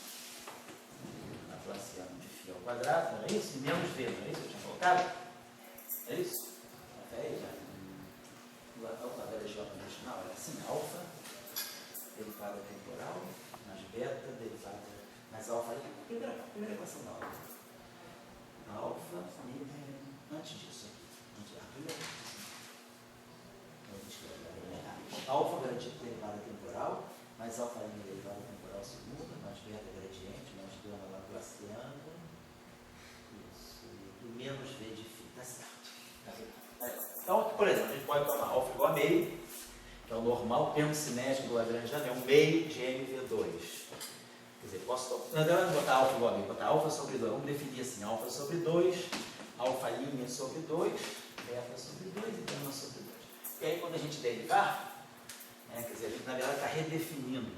Speaker 1: Laplaciano de φ ao quadrado, não é isso? E menos v, não é isso que eu tinha colocado? É isso? Até aí já. O lagrangiano original era assim, alfa, derivada temporal, mais beta, derivada, mais alfa, primeira equação da alfa. Alfa, antes disso aqui, antes da primeira. Alfa, derivada temporal, mais alfa linha derivada temporal segunda, mais beta gradiente, mais gama laplaciana. Isso. E menos V de φ. Tá certo. Então, por exemplo, a gente pode tomar alfa igual a meio, que é o normal, termo cinético do Lagrangiano, é um meio de MV2. Quer dizer, posso tomar. Não é botar alfa igual a meio, botar alfa sobre 2. Vamos definir assim: alfa sobre 2, alfa linha sobre 2, beta sobre 2 e gama sobre 2. E aí, quando a gente derivar, quer dizer, a gente na verdade está redefinindo,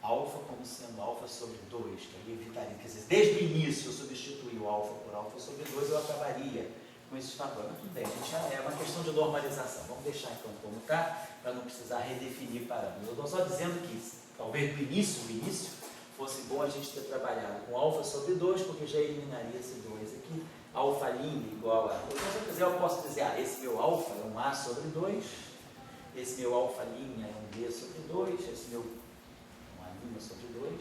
Speaker 1: alfa como sendo alfa sobre 2, que aí evitaria. Quer dizer, desde o início eu substituí o alfa por alfa sobre 2, eu acabaria com esses fatores. Mas tudo bem, é uma questão de normalização. Vamos deixar então como está, para não precisar redefinir parâmetros. Eu estou só dizendo que talvez no início, fosse bom a gente ter trabalhado com alfa sobre 2, porque já eliminaria esse 2 aqui. Alfa linha igual a... Então, se eu quiser, eu posso dizer, esse meu alfa é um A sobre 2, esse meu alfa linha é um B sobre 2, esse meu uma linha sobre 2,